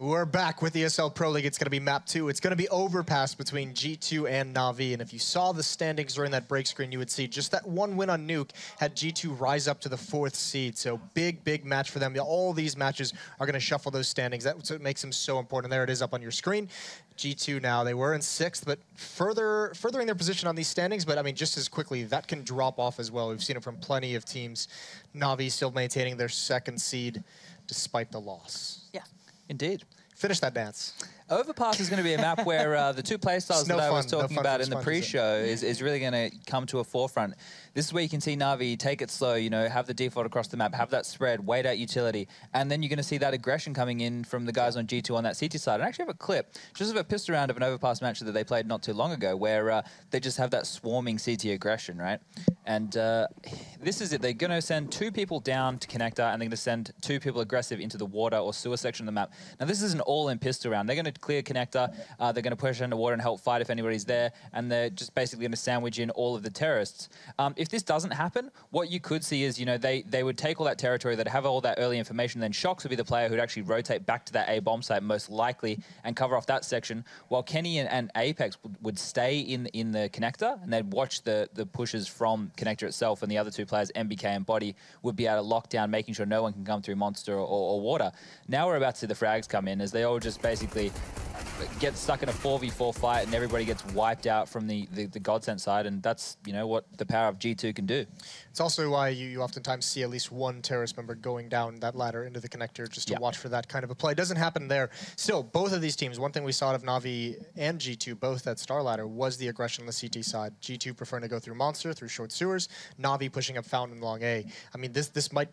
We're back with ESL Pro League. It's going to be map 2. It's going to be Overpass between G2 and Na'Vi. And if you saw the standings during that break screen, you would see just that one win on Nuke had G2 rise up to the 4th seed. So big match for them. All these matches are going to shuffle those standings. That's what makes them so important. There it is up on your screen. G2 now, they were in 6th, but furthering their position on these standings. But I mean, just as quickly, that can drop off as well. We've seen it from plenty of teams. Na'Vi still maintaining their 2nd seed despite the loss. Yeah. Indeed. Finish that dance. Overpass is going to be a map where the two playstyles that I was talking about in the pre-show is really going to come to a forefront. This is where you can see Na'Vi take it slow, you know, have the default across the map, have that spread, wait out utility, and then you're going to see that aggression coming in from the guys on G2 on that CT side. And I actually have a clip just of a pistol round of an Overpass match that they played not too long ago where they just have that swarming CT aggression, right? And this is it. They're going to send 2 people down to connector, and they're going to send 2 people aggressive into the water or sewer section of the map. Now, this is an all-in pistol round. They're going to clear connector. They're going to push underwater and help fight if anybody's there, and they're just basically going to sandwich in all of the terrorists. If this doesn't happen, what you could see is, you know, they would take all that territory, they'd have all that early information, then Shox would be the player who'd actually rotate back to that A bomb site most likely and cover off that section, while Kenny and Apex would stay in the connector, and they'd watch the pushes from connector itself, and the other 2 players, MBK and Body, would be able to lock down, making sure no one can come through Monster or Water. Now we're about to see the frags come in as they all just basically get stuck in a 4v4 fight and everybody gets wiped out from the Godsent side, and that's, you know, what the power of G2 can do. It's also why you oftentimes see at least one terrorist member going down that ladder into the connector just to watch for that kind of a play. It doesn't happen there. Still, both of these teams, one thing we saw out of Na'Vi and G2, both at Star Ladder, was the aggression on the CT side. G2 preferring to go through Monster, through short sewers, Na'Vi pushing up Fountain long A. I mean, this might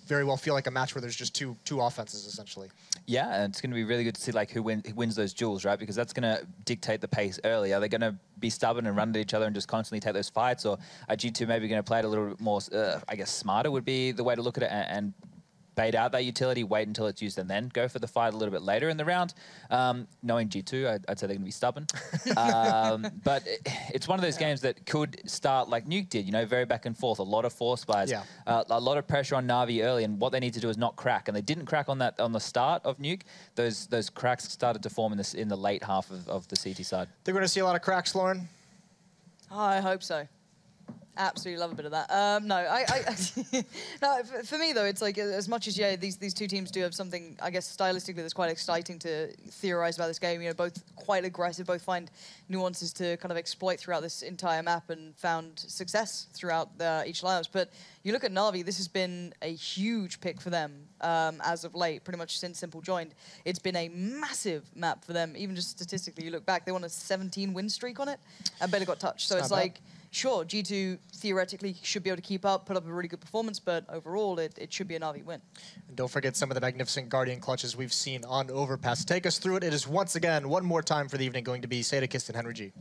very well feel like a match where there's just two offenses, essentially. Yeah, and it's going to be really good to see like who wins those duels, right? Because that's going to dictate the pace early. Are they going to be stubborn and run at each other and just constantly take those fights, or are G2 maybe going to play it a little bit more, I guess, smarter would be the way to look at it, and bait out that utility, wait until it's used, and then go for the fight a little bit later in the round. Knowing G2, I'd say they're going to be stubborn. But it's one of those games that could start like Nuke did, you know, very back and forth, a lot of force buys, a lot of pressure on Na'Vi early, and what they need to do is not crack. And they didn't crack on the start of Nuke. Those cracks started to form in the late half of the CT side. They're going to see a lot of cracks, Lauren? Oh, I hope so. Absolutely love a bit of that. No, no, for me though, it's like as much as these 2 teams do have something, I guess, stylistically that's quite exciting to theorize about this game. You know, both quite aggressive, both find nuances to kind of exploit throughout this entire map and found success throughout each lineups. But you look at Na'Vi, this has been a huge pick for them as of late, pretty much since Simple joined. It's been a massive map for them. Even just statistically, you look back, they won a 17 win streak on it and barely got touched. So it's like, sure, G2 theoretically should be able to keep up, put up a really good performance, but overall it should be a Na'Vi win. And don't forget some of the magnificent Guardian clutches we've seen on Overpass. Take us through it. It is once again, one more time for the evening, going to be Sadakist and Henry G.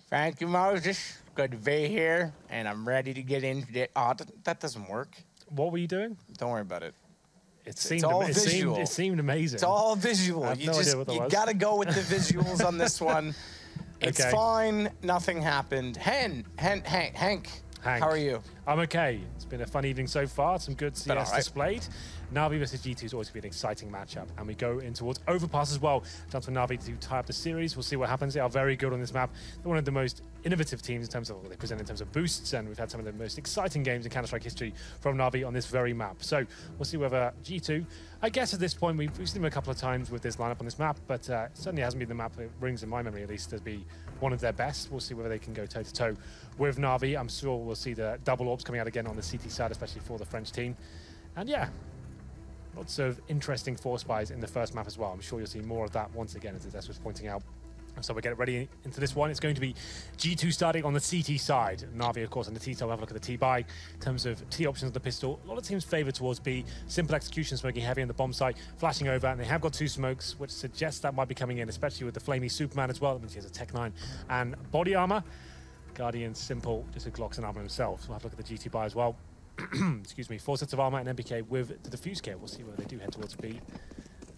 Thank you, Moses. Good to be here, and I'm ready to get into it. Oh, that doesn't work. What were you doing? Don't worry about it. It seemed amazing. It's all visual. You got to go with the visuals on this one. It's fine. Nothing happened. Hank, how are you? I'm okay. It's been a fun evening so far. Some good CS displayed. Na'Vi versus G2 is always going to be an exciting matchup. And we go in towards Overpass as well. Chance for Na'Vi to tie up the series. We'll see what happens. They are very good on this map. They're one of the most innovative teams in terms of what they present in terms of boosts. And we've had some of the most exciting games in Counter-Strike history from Na'Vi on this very map. So we'll see whether G2, I guess at this point, we've seen them a couple of times with this lineup on this map, but certainly hasn't been the map that rings in my memory, at least, as be one of their best. We'll see whether they can go toe-to-toe with Na'Vi. I'm sure we'll see the double orbs coming out again on the CT side, especially for the French team. And yeah, lots of interesting force buys in the first map as well. I'm sure you'll see more of that once again, as Des was pointing out. So we get ready into this one. It's going to be G2 starting on the CT side. Na'Vi, of course, on the T side. We'll have a look at the T buy. In terms of T options of the pistol, a lot of teams favor towards B. Simple execution, smoking heavy on the bomb site, flashing over, and they have got 2 smokes, which suggests that might be coming in, especially with the flamey Superman as well. That means he has a Tech 9 and body armor. Guardian, Simple, just a Glocks and armor himself. So we'll have a look at the GT buy as well. Excuse me, 4 sets of armor and MBK with the defuse kit. We'll see where they do head towards B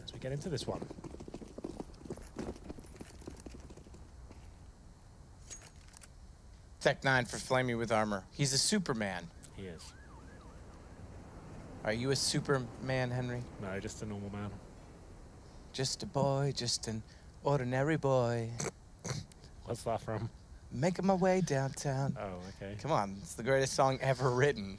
as we get into this one. Tech 9 for Flamey with armor. He's a Superman. He is. Are you a Superman, Henry? No, just a normal man. Just a boy, just an ordinary boy. What's that from? Making my way downtown. Oh, okay. Come on, it's the greatest song ever written.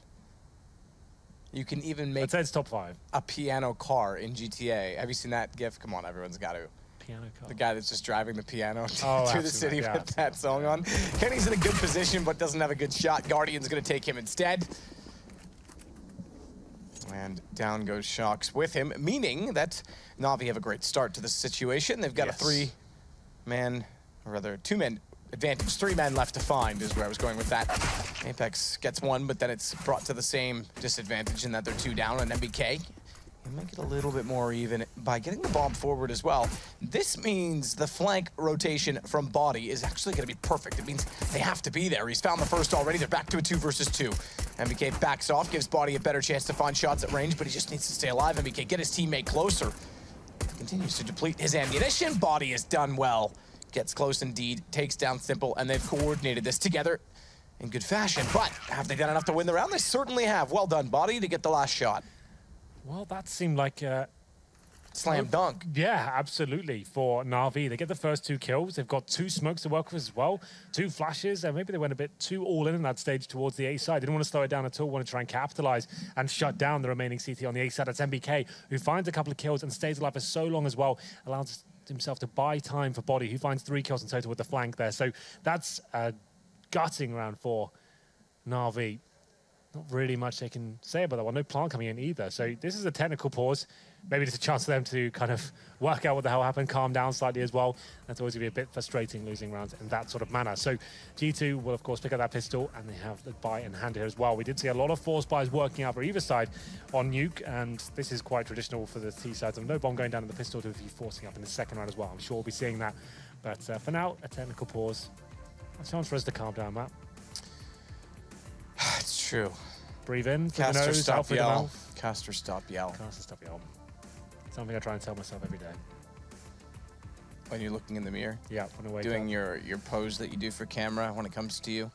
You can even make I'd say it's top 5. a piano car in GTA. Have you seen that GIF? Come on, everyone's got to. Piano car. The guy that's just driving the piano through the city with that song on. Kenny's in a good position, but doesn't have a good shot. Guardian's going to take him instead. And down goes Shocks with him, meaning that Na'Vi have a great start to this situation. They've got a 3-man, or rather 2-man advantage. 3 men left to find is where I was going with that. Apex gets 1, but then it's brought to the same disadvantage in that they're 2 down, and MBK you make it a little bit more even by getting the bomb forward as well. This means the flank rotation from Body is actually going to be perfect. It means they have to be there. He's found the first already. They're back to a 2 versus 2. MBK backs off, gives Body a better chance to find shots at range, but he just needs to stay alive. MBK get his teammate closer. Continues to deplete his ammunition. Body is done well. Gets close indeed, takes down Simple, and they've coordinated this together in good fashion. But have they done enough to win the round? They certainly have. Well done, Body, to get the last shot. Well, that seemed like a slam dunk. Yeah, absolutely, for Na'Vi. They get the first 2 kills. They've got 2 smokes to work with as well, 2 flashes, and maybe they went a bit too all in that stage towards the A side. They didn't want to slow it down at all, want to try and capitalize and shut down the remaining CT on the A side. That's MBK, who finds a couple of kills and stays alive for so long as well, allows himself to buy time for Body, who finds 3 kills in total with the flank there. So that's a gutting round for Na'Vi. Not really much they can say about that one. No plant coming in either. So this is a technical pause. Maybe just a chance for them to kind of work out what the hell happened, calm down slightly as well. That's always going to be a bit frustrating losing rounds in that sort of manner. So G2 will, of course, pick up that pistol, and they have the buy in hand here as well. We did see a lot of force buys working out for either side on Nuke, and this is quite traditional for the T sides. No bomb going down in the pistol to be forcing up in the second round as well. I'm sure we'll be seeing that. But for now, a technical pause. A chance for us to calm down, Matt. It's true. Breathe in through the Caster, nose, stop, out through the yell. mouth. Caster, stop, yell. Caster, stop, yell. Something I try and tell myself every day. When you're looking in the mirror? Yeah, when I wake doing up. your pose that you do for camera when it comes to you.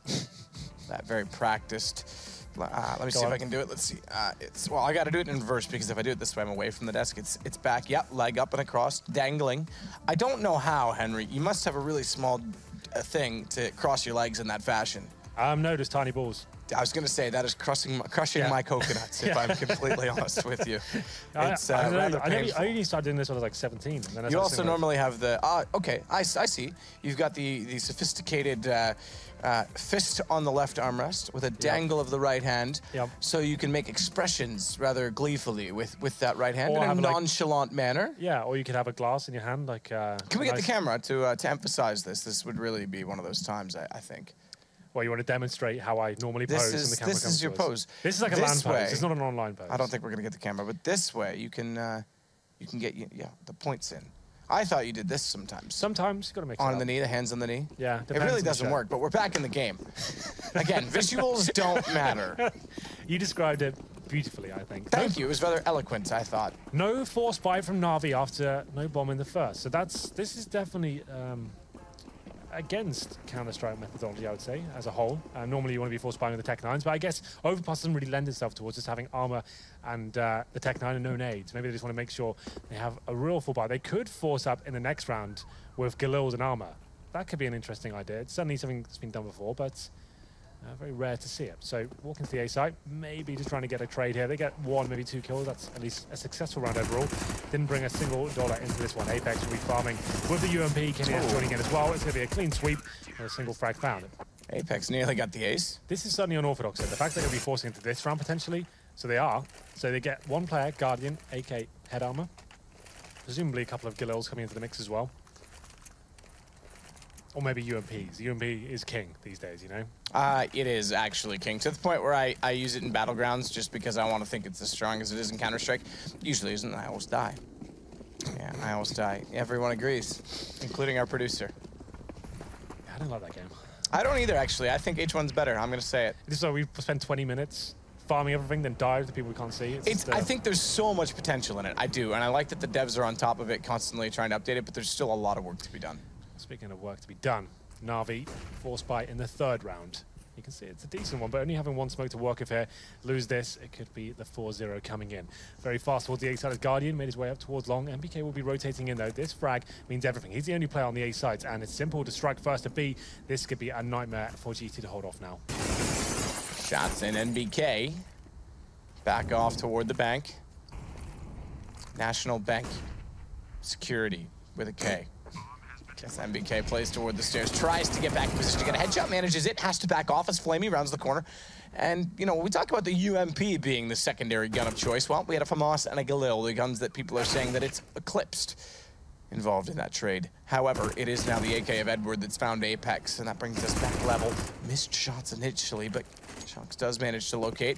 That very practiced. Let me see if I can do it. Let's see. Well, I got to do it in reverse, because if I do it this way, I'm away from the desk. It's back. Yep, leg up and across, dangling. I don't know how, Henry. You must have a really small thing to cross your legs in that fashion. No, just tiny balls. I was going to say that is crushing my coconuts, if I'm completely honest with you. It's rather painful. I only started doing this when I was like 17. And then you also normally have the, okay, I see. You've got the sophisticated fist on the left armrest with a dangle of the right hand, so you can make expressions rather gleefully with that right hand in a nonchalant manner. Yeah, or you could have a glass in your hand. Like. Can we get the camera to emphasize this? This would really be one of those times, I think. Well, you want to demonstrate how I normally pose in the camera. This is your pose. This is like a LAN pose. It's not an online pose. I don't think we're going to get the camera, but this way you can get the points in. I thought you did this sometimes. Sometimes you got to make it on the knee, the hands on the knee. Yeah, it really doesn't work. But we're back in the game. Again, visuals don't matter. You described it beautifully, I think. Thank you. It was rather eloquent, I thought. No force buy from Na'Vi after no bomb in the first. So this is definitely against Counter-Strike methodology, I would say, as a whole. Normally you want to be force buying with the Tech 9s, but I guess Overpass doesn't really lend itself towards just having armor and the Tech 9 and no nades. Maybe they just want to make sure they have a real full buy. They could force up in the next round with Galils and armor. That could be an interesting idea. It's certainly something that's been done before, but very rare to see it. So walking to the A site, maybe just trying to get a trade here. They get 1, maybe 2 kills. That's at least a successful round overall. Didn't bring a single dollar into this one. Apex will be farming with the UMP. Kenny joining in as well. It's going to be a clean sweep and a single frag found. Apex nearly got the ace. This is certainly unorthodox. The fact that they're going to be forcing into this round potentially, so they are. So they get 1 player, Guardian, AK head armor. Presumably a couple of Galils coming into the mix as well. Or maybe UMPs. UMP is king these days, you know? It is actually king, to the point where I use it in Battlegrounds just because I want to think it's as strong as it is in Counter-Strike. Usually isn't. I always die. Yeah, I always die. Everyone agrees, including our producer. Yeah, I don't like that game. I don't either, actually. I think H1's better. I'm going to say it. Just so we spend 20 minutes farming everything, then die to the people we can't see. I think there's so much potential in it. I do, and I like that the devs are on top of it, constantly trying to update it, but there's still a lot of work to be done. Speaking of work to be done, Na'Vi force buy in the 3rd round. You can see it's a decent one, but only having one smoke to work with here. Lose this, it could be the 4-0 coming in. Very fast towards the A side as Guardian made his way up towards long. MBK will be rotating in though. This frag means everything. He's the only player on the A side, and it's simple to strike first to B. This could be a nightmare for GT to hold off now. Shots in NBK. Back off toward the bank. National Bank Security with a K. As MBK plays toward the stairs, tries to get back in position to get a headshot, manages it, has to back off as Flamey rounds the corner. And, you know, we talk about the UMP being the secondary gun of choice. Well, we had a FAMAS and a Galil, the guns that people are saying that it's eclipsed involved in that trade. However, it is now the AK of Edward that's found Apex, and that brings us back level. Missed shots initially, but Shox does manage to locate,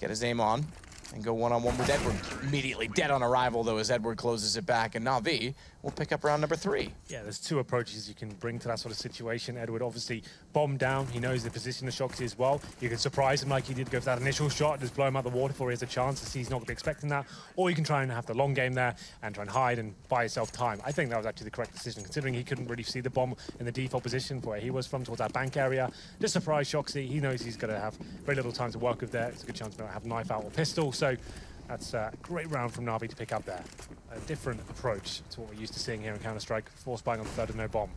get his aim on, and go one-on-one with Edward. Immediately dead on arrival, though, as Edward closes it back, and Na'Vi will pick up round number 3. Yeah, there's two approaches you can bring to that sort of situation. Edward obviously bombed down. He knows the position of Shoxy as well. You can surprise him like he did, go for that initial shot and just blow him out the water before he has a chance to see he's not going to be expecting that. Or you can try and have the long game there and try and hide and buy yourself time. I think that was actually the correct decision, considering he couldn't really see the bomb in the default position for where he was from, towards that bank area. Just surprise Shoxy. He knows he's going to have very little time to work with there. It's a good chance to have knife out or pistol. So that's a great round from Na'Vi to pick up there. A different approach to what we're used to seeing here in Counter-Strike. Force buying on the third and no bomb.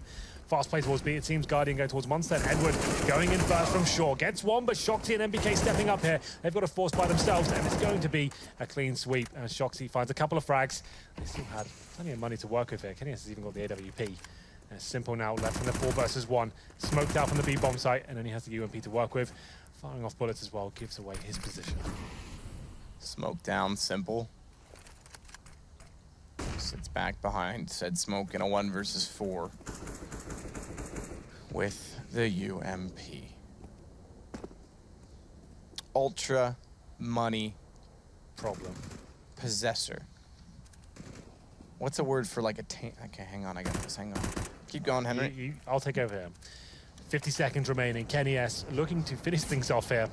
Fast play towards B. It seems Guardian going towards Munstead. Edward going in first from short. Gets one, but Shoxy and MBK stepping up here. They've got a force by themselves, and it's going to be a clean sweep as Shoxy finds a couple of frags. They still had plenty of money to work with here. Kenny has even got the AWP. And it's simple now, left in the 4 versus 1. Smoked out from the B bomb site, and only has the UMP to work with. Firing off bullets as well gives away his position. Smoke down, simple. Sits back behind said smoke in a 1 versus 4 with the UMP. Ultra money Problem. possessor. What's a word for like a tank? Okay, hang on, I got this. Hang on. Keep going, Henry. I'll take over here. 50 seconds remaining. Kenny S looking to finish things off here.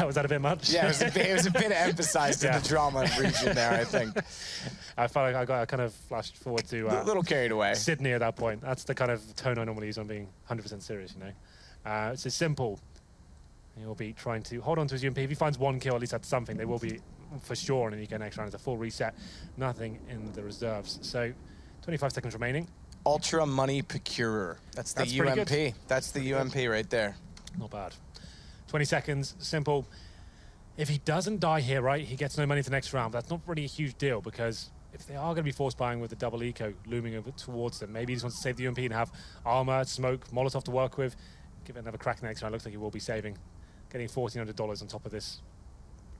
Was that a bit much? Yeah, it was a bit emphasized in the drama region there, I think. I felt like I kind of flashed forward to... a little carried away. Sydney at that point. That's the kind of tone I normally use on being 100% serious, you know. It's as simple. He'll be trying to hold on to his UMP. If he finds 1 kill, at least that's something. They will be for sure, and then you get next round. It's a full reset. Nothing in the reserves. So, 25 seconds remaining. Ultra money procurer. That's the UMP. That's the UMP right there. Not bad. 20 seconds, simple. If he doesn't die here, right, he gets no money for the next round. That's not really a huge deal, because if they are going to be force buying with the double eco looming over towards them, maybe he just wants to save the UMP and have armor, smoke, Molotov to work with. Give it another crack in the next round. Looks like he will be saving. Getting $1,400 on top of this.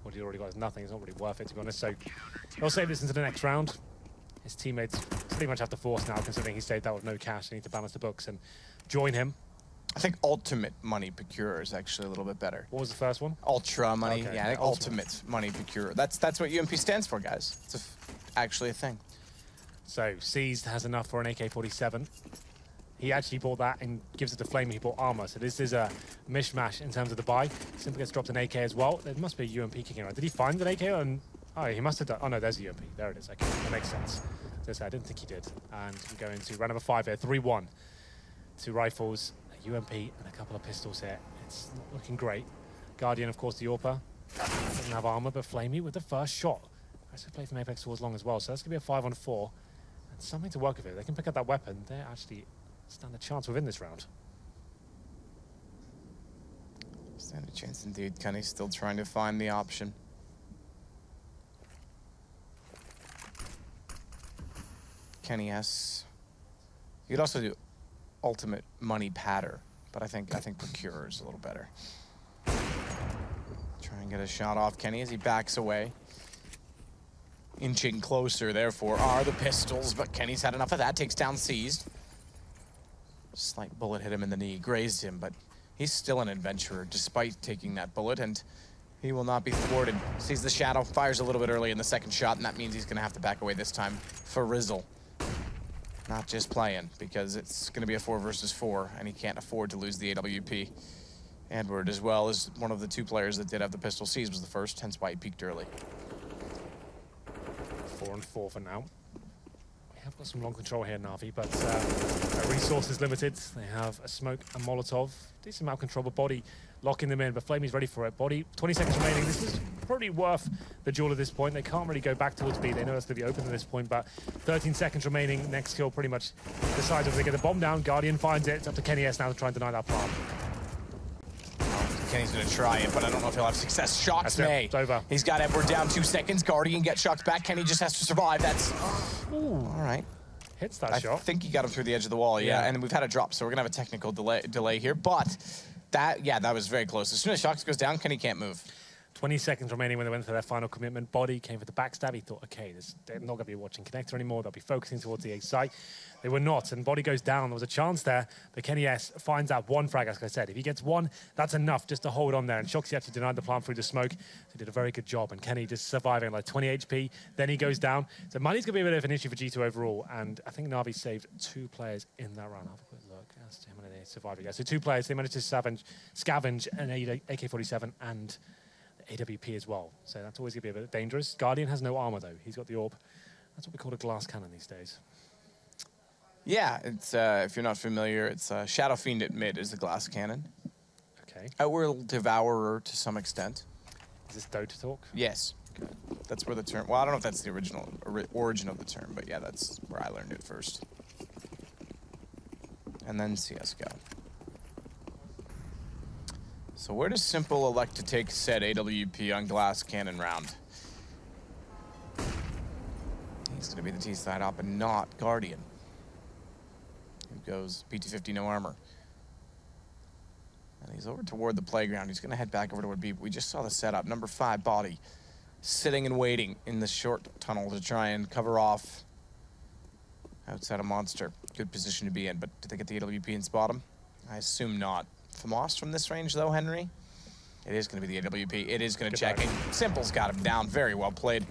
What he already got is nothing. It's not really worth it, to be honest. So he'll save this into the next round. His teammates pretty much have to force now, considering he saved that with no cash. They need to balance the books and join him. I think ultimate money procurer is actually a little bit better. What was the first one? Ultra money. Okay. Yeah, I think ultimate money procurer. That's what UMP stands for, guys. It's actually a thing. So Seized has enough for an AK-47. He actually bought that and gives it to Flame. He bought armor. So this is a mishmash in terms of the buy. Simply gets dropped an AK as well. There must be a UMP kicking around. Did he find an AK? Oh, he must have done. Oh no, there's a UMP. There it is. Okay, that makes sense. So I didn't think he did. And we go into round number 5 here. 3-1. 2 rifles, a UMP, and a couple of pistols here. It's not looking great. Guardian, of course, the AWP. Doesn't have armor, but Flamey with the first shot. Actually played from Apex towards long as well, so that's going to be a 5-on-4. And something to work with it. They can pick up that weapon. They actually stand a chance within this round. Stand a chance indeed. Kenny's still trying to find the option. Kenny S. You could also do ultimate money patter, but I think procurer is a little better. Try and get a shot off Kenny as he backs away. Inching closer, therefore, are the pistols, but Kenny's had enough of that. Takes down Seized. Slight bullet hit him in the knee, grazed him, but he's still an adventurer despite taking that bullet, and he will not be thwarted. Sees the shadow, fires a little bit early in the second shot, and that means he's going to have to back away this time for Rizzle. Not just playing, because it's going to be a 4 versus 4, and he can't afford to lose the AWP. Edward, as well as one of the 2 players that did have the pistol. Seized was the first, hence why he peaked early. 4-on-4 for now. have got some long control here, Na'Vi, but their resources limited. They have a smoke, a Molotov, decent amount of control, but Body locking them in, but Flamey's ready for it. Body, 20 seconds remaining. This is pretty worth the duel at this point. They can't really go back towards B. They know it's going to be open at this point, but 13 seconds remaining. Next kill pretty much decides if they get the bomb down. Guardian finds it. It's up to Kenny S now to try and deny that plant. Kenny's going to try it, but I don't know if he'll have success. Shocks May. It's over. He's got Edward down 2 seconds. Guardian gets shocked back. Kenny just has to survive. That's... Ooh. All right. Hits that shot. I think he got him through the edge of the wall, yeah. And we've had a drop, so we're going to have a technical delay here. But that was very close. As soon as Shocks goes down, Kenny can't move. 20 seconds remaining when they went for their final commitment. Body came for the backstab. He thought, okay, they're not going to be watching Connector anymore. They'll be focusing towards the A site. They were not, and Body goes down. There was a chance there, but Kenny S finds out one frag, as I said. If he gets one, that's enough just to hold on there. And Shoxy actually denied the plant through the smoke. So he did a very good job, and Kenny just surviving like 20 HP. Then he goes down. So money's going to be a bit of an issue for G2 overall, and I think Na'Vi saved 2 players in that run. I'll have a quick look as to how many they survived. Yeah, so 2 players, they managed to scavenge an AK-47 and AWP as well. So that's always going to be a bit dangerous. Guardian has no armor, though. He's got the AWP. That's what we call a glass cannon these days. Yeah, it's if you're not familiar, it's Shadow Fiend at mid is the glass cannon. Okay. Outworld Devourer to some extent. Is this Dota talk? Yes. Good. That's where the term... Well, I don't know if that's the original origin of the term, but yeah, that's where I learned it first. And then CSGO. So where does Simple elect to take said AWP on glass cannon round? He's going to be the T-side op and not Guardian. Who goes PT50 no armor. And he's over toward the playground. He's going to head back over toward B. We just saw the setup. Number 5, Body, sitting and waiting in the short tunnel to try and cover off outside a monster. Good position to be in, but did they get the AWP and spot him? I assume not. Famos from this range, though, Henry? It is going to be the AWP. It is going to check. Simple's got him down. Very well played.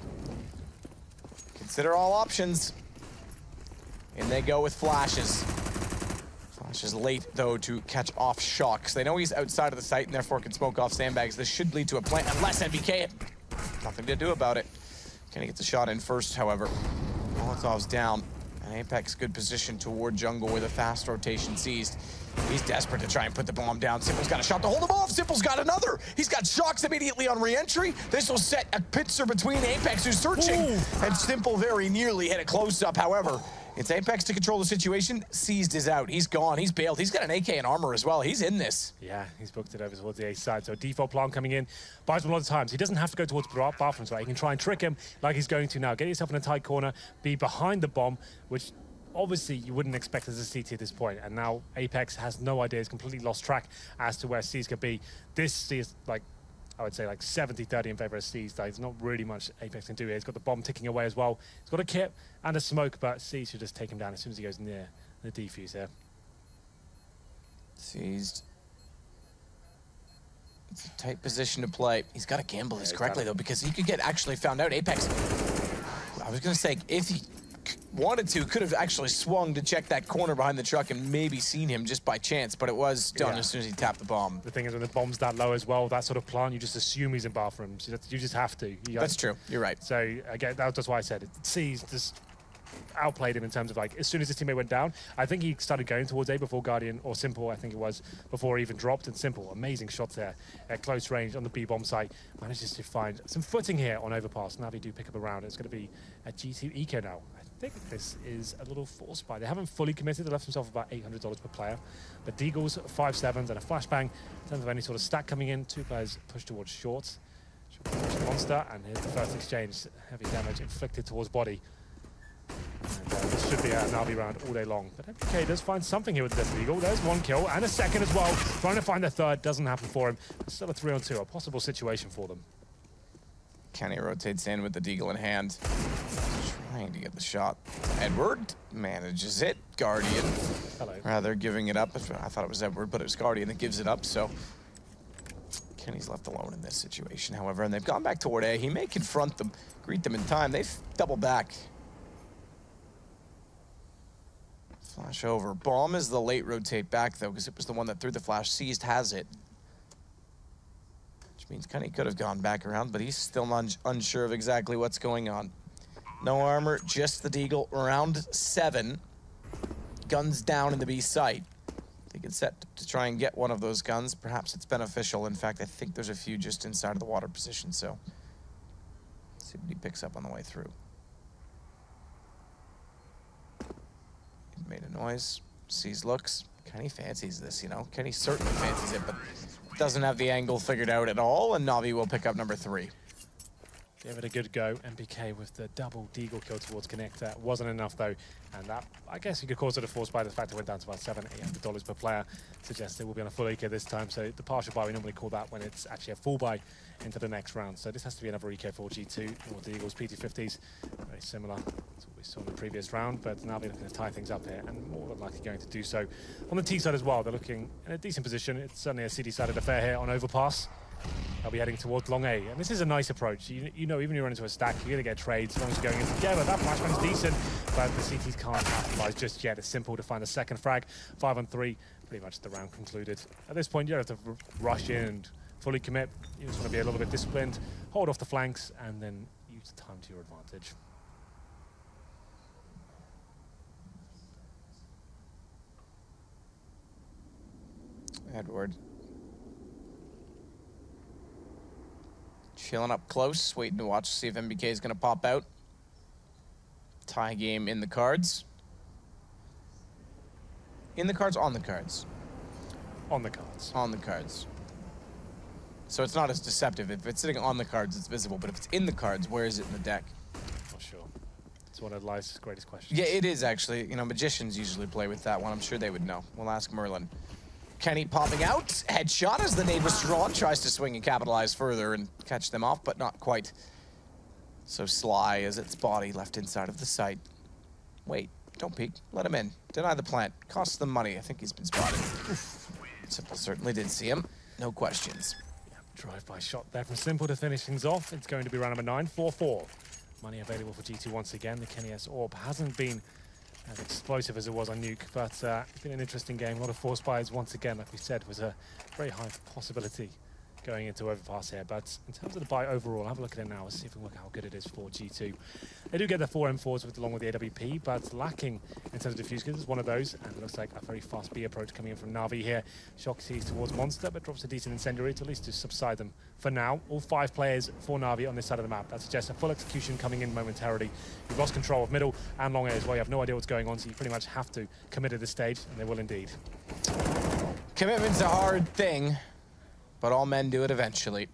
Consider all options. In they go with flashes. Flashes late, though, to catch off Shocks. They know he's outside of the site and therefore can smoke off sandbags. This should lead to a plant unless MBK it. Nothing to do about it. Kenny gets a shot in first, however. Molotov's down. And Apex good position toward jungle with a fast rotation seized. He's desperate to try and put the bomb down. Simple's got a shot to hold him off. Simple's got another. He's got Shocks immediately on re-entry. This will set a pincer between Apex, who's searching, and Simple very nearly hit a close-up. However, it's Apex to control the situation. Seized is out. He's gone. He's bailed. He's got an AK and armor as well. He's in this. Yeah, he's booked it over towards the A side. So default plan coming in. Buys him a lot of times. He doesn't have to go towards bathrooms, right? He can try and trick him like he's going to now. Get yourself in a tight corner. Be behind the bomb, which... obviously, you wouldn't expect as a CT at this point, and now Apex has no idea. He's completely lost track as to where C's could be. This C is like, I would say, like 70-30 in favor of C's. There's not really much Apex can do here. He's got the bomb ticking away as well. He's got a kit and a smoke, but C should just take him down as soon as he goes near the defuse here. Seized. It's a tight position to play. He's got to gamble this correctly, though, because he could get actually found out. Apex, I was going to say, if he wanted to, could have actually swung to check that corner behind the truck and maybe seen him just by chance, but it was done as soon as he tapped the bomb. The thing is, when the bomb's that low as well, that sort of plant, you just assume he's in bathrooms. You just have to. That's true. You're right. So, again, that's why I said it. C's just outplayed him in terms of, like, as soon as his teammate went down, I think he started going towards A before Guardian, or Simple, I think it was, before he even dropped. And Simple, amazing shots there at close range on the B-bomb site. Manages to find some footing here on Overpass. Navi do pick up a round. It's going to be a G2 eco now. I think this is a little forced by. They haven't fully committed. They left themselves about $800 per player. But Deagles, 5 sevens, and a flashbang. In terms of any sort of stack coming in, 2 players push towards short. Monster, and here's the first exchange. Heavy damage inflicted towards Body. And this should be a Navi round all day long. But MPK does find something here with the Death Eagle. There's 1 kill and a second as well. Trying to find the third. Doesn't happen for him. It's still a 3-on-2, a possible situation for them. Kenny rotates in with the Deagle in hand. Trying to get the shot. Edward manages it. Guardian. Hello. Rather giving it up. I thought it was Edward, but it was Guardian that gives it up. So Kenny's left alone in this situation, however, and they've gone back toward A. He may confront them, greet them in time. They've doubled back. Flash over. Bomb is the late rotate back, though, because it was the one that threw the flash. Seized has it. Which means Kenny could have gone back around, but he's still unsure of exactly what's going on. No armor, just the Deagle. Round 7. Guns down in the B site. They get set to try and get one of those guns. Perhaps it's beneficial. In fact, I think there's a few just inside of the water position, so see what he picks up on the way through. He made a noise, sees looks. Kenny fancies this, you know. Kenny certainly fancies it, but doesn't have the angle figured out at all, and Na'Vi will pick up number 3. Give it a good go. MPK with the double Deagle kill towards Connector. Wasn't enough though, and that, I guess you could call it a force buy. The fact it went down to about $700-800 per player suggests it will be on a full eco this time. So the partial buy, we normally call that when it's actually a full buy into the next round. So this has to be another eco for G2, or the Eagles PT50s. Very similar to what we saw in the previous round, but now they're looking to tie things up here, and more than likely going to do so. On the T side as well, they're looking in a decent position. It's certainly a CD-sided affair here on Overpass. They'll be heading towards long A, and this is a nice approach. You know, even when you run into a stack, you're going to get trades as long as you're going in together. That flashbang's decent, but the CTs can't capitalize just yet. It's simple to find a second frag. 5 on 3, pretty much the round concluded. At this point, you don't have to rush in and fully commit. You just want to be a little bit disciplined, hold off the flanks, and then use the time to your advantage. Edward. Chilling up close, waiting to watch, see if MBK is going to pop out. Tie game in the cards. In the cards, on the cards? On the cards. On the cards. So it's not as deceptive. If it's sitting on the cards, it's visible. But if it's in the cards, where is it in the deck? Not sure. It's one of life's greatest questions. Yeah, it is actually. You know, magicians usually play with that one. I'm sure they would know. We'll ask Merlin. Kenny popping out. Headshot as the nade was drawn. Tries to swing and capitalize further and catch them off, but not quite so sly as its body left inside of the site. Wait, don't peek. Let him in. Deny the plant. Costs them money. I think he's been spotted. Simple certainly did see him. No questions. Yeah, drive-by shot there from Simple to finish things off. It's going to be round number 9, 4-4. Money available for G2 once again. The Kenny S Orb hasn't been as explosive as it was on Nuke, but it's been an interesting game. A lot of force buys once again, like we said, was a very high possibility going into Overpass here. But in terms of the buy overall, have a look at it now and see if we can look at how good it is for G2. They do get the 4 M4s along with the AWP, but lacking in terms of defuse, because it's one of those, and it looks like a very fast B approach coming in from Na'Vi here. Shock sees towards Monster, but drops a decent incendiary to at least to subside them for now. All 5 players for Na'Vi on this side of the map. That suggests a full execution coming in momentarily. You've lost control of middle and long A as well. You have no idea what's going on, so you pretty much have to commit at this stage, and they will indeed. Commitment's a hard thing, but all men do it eventually.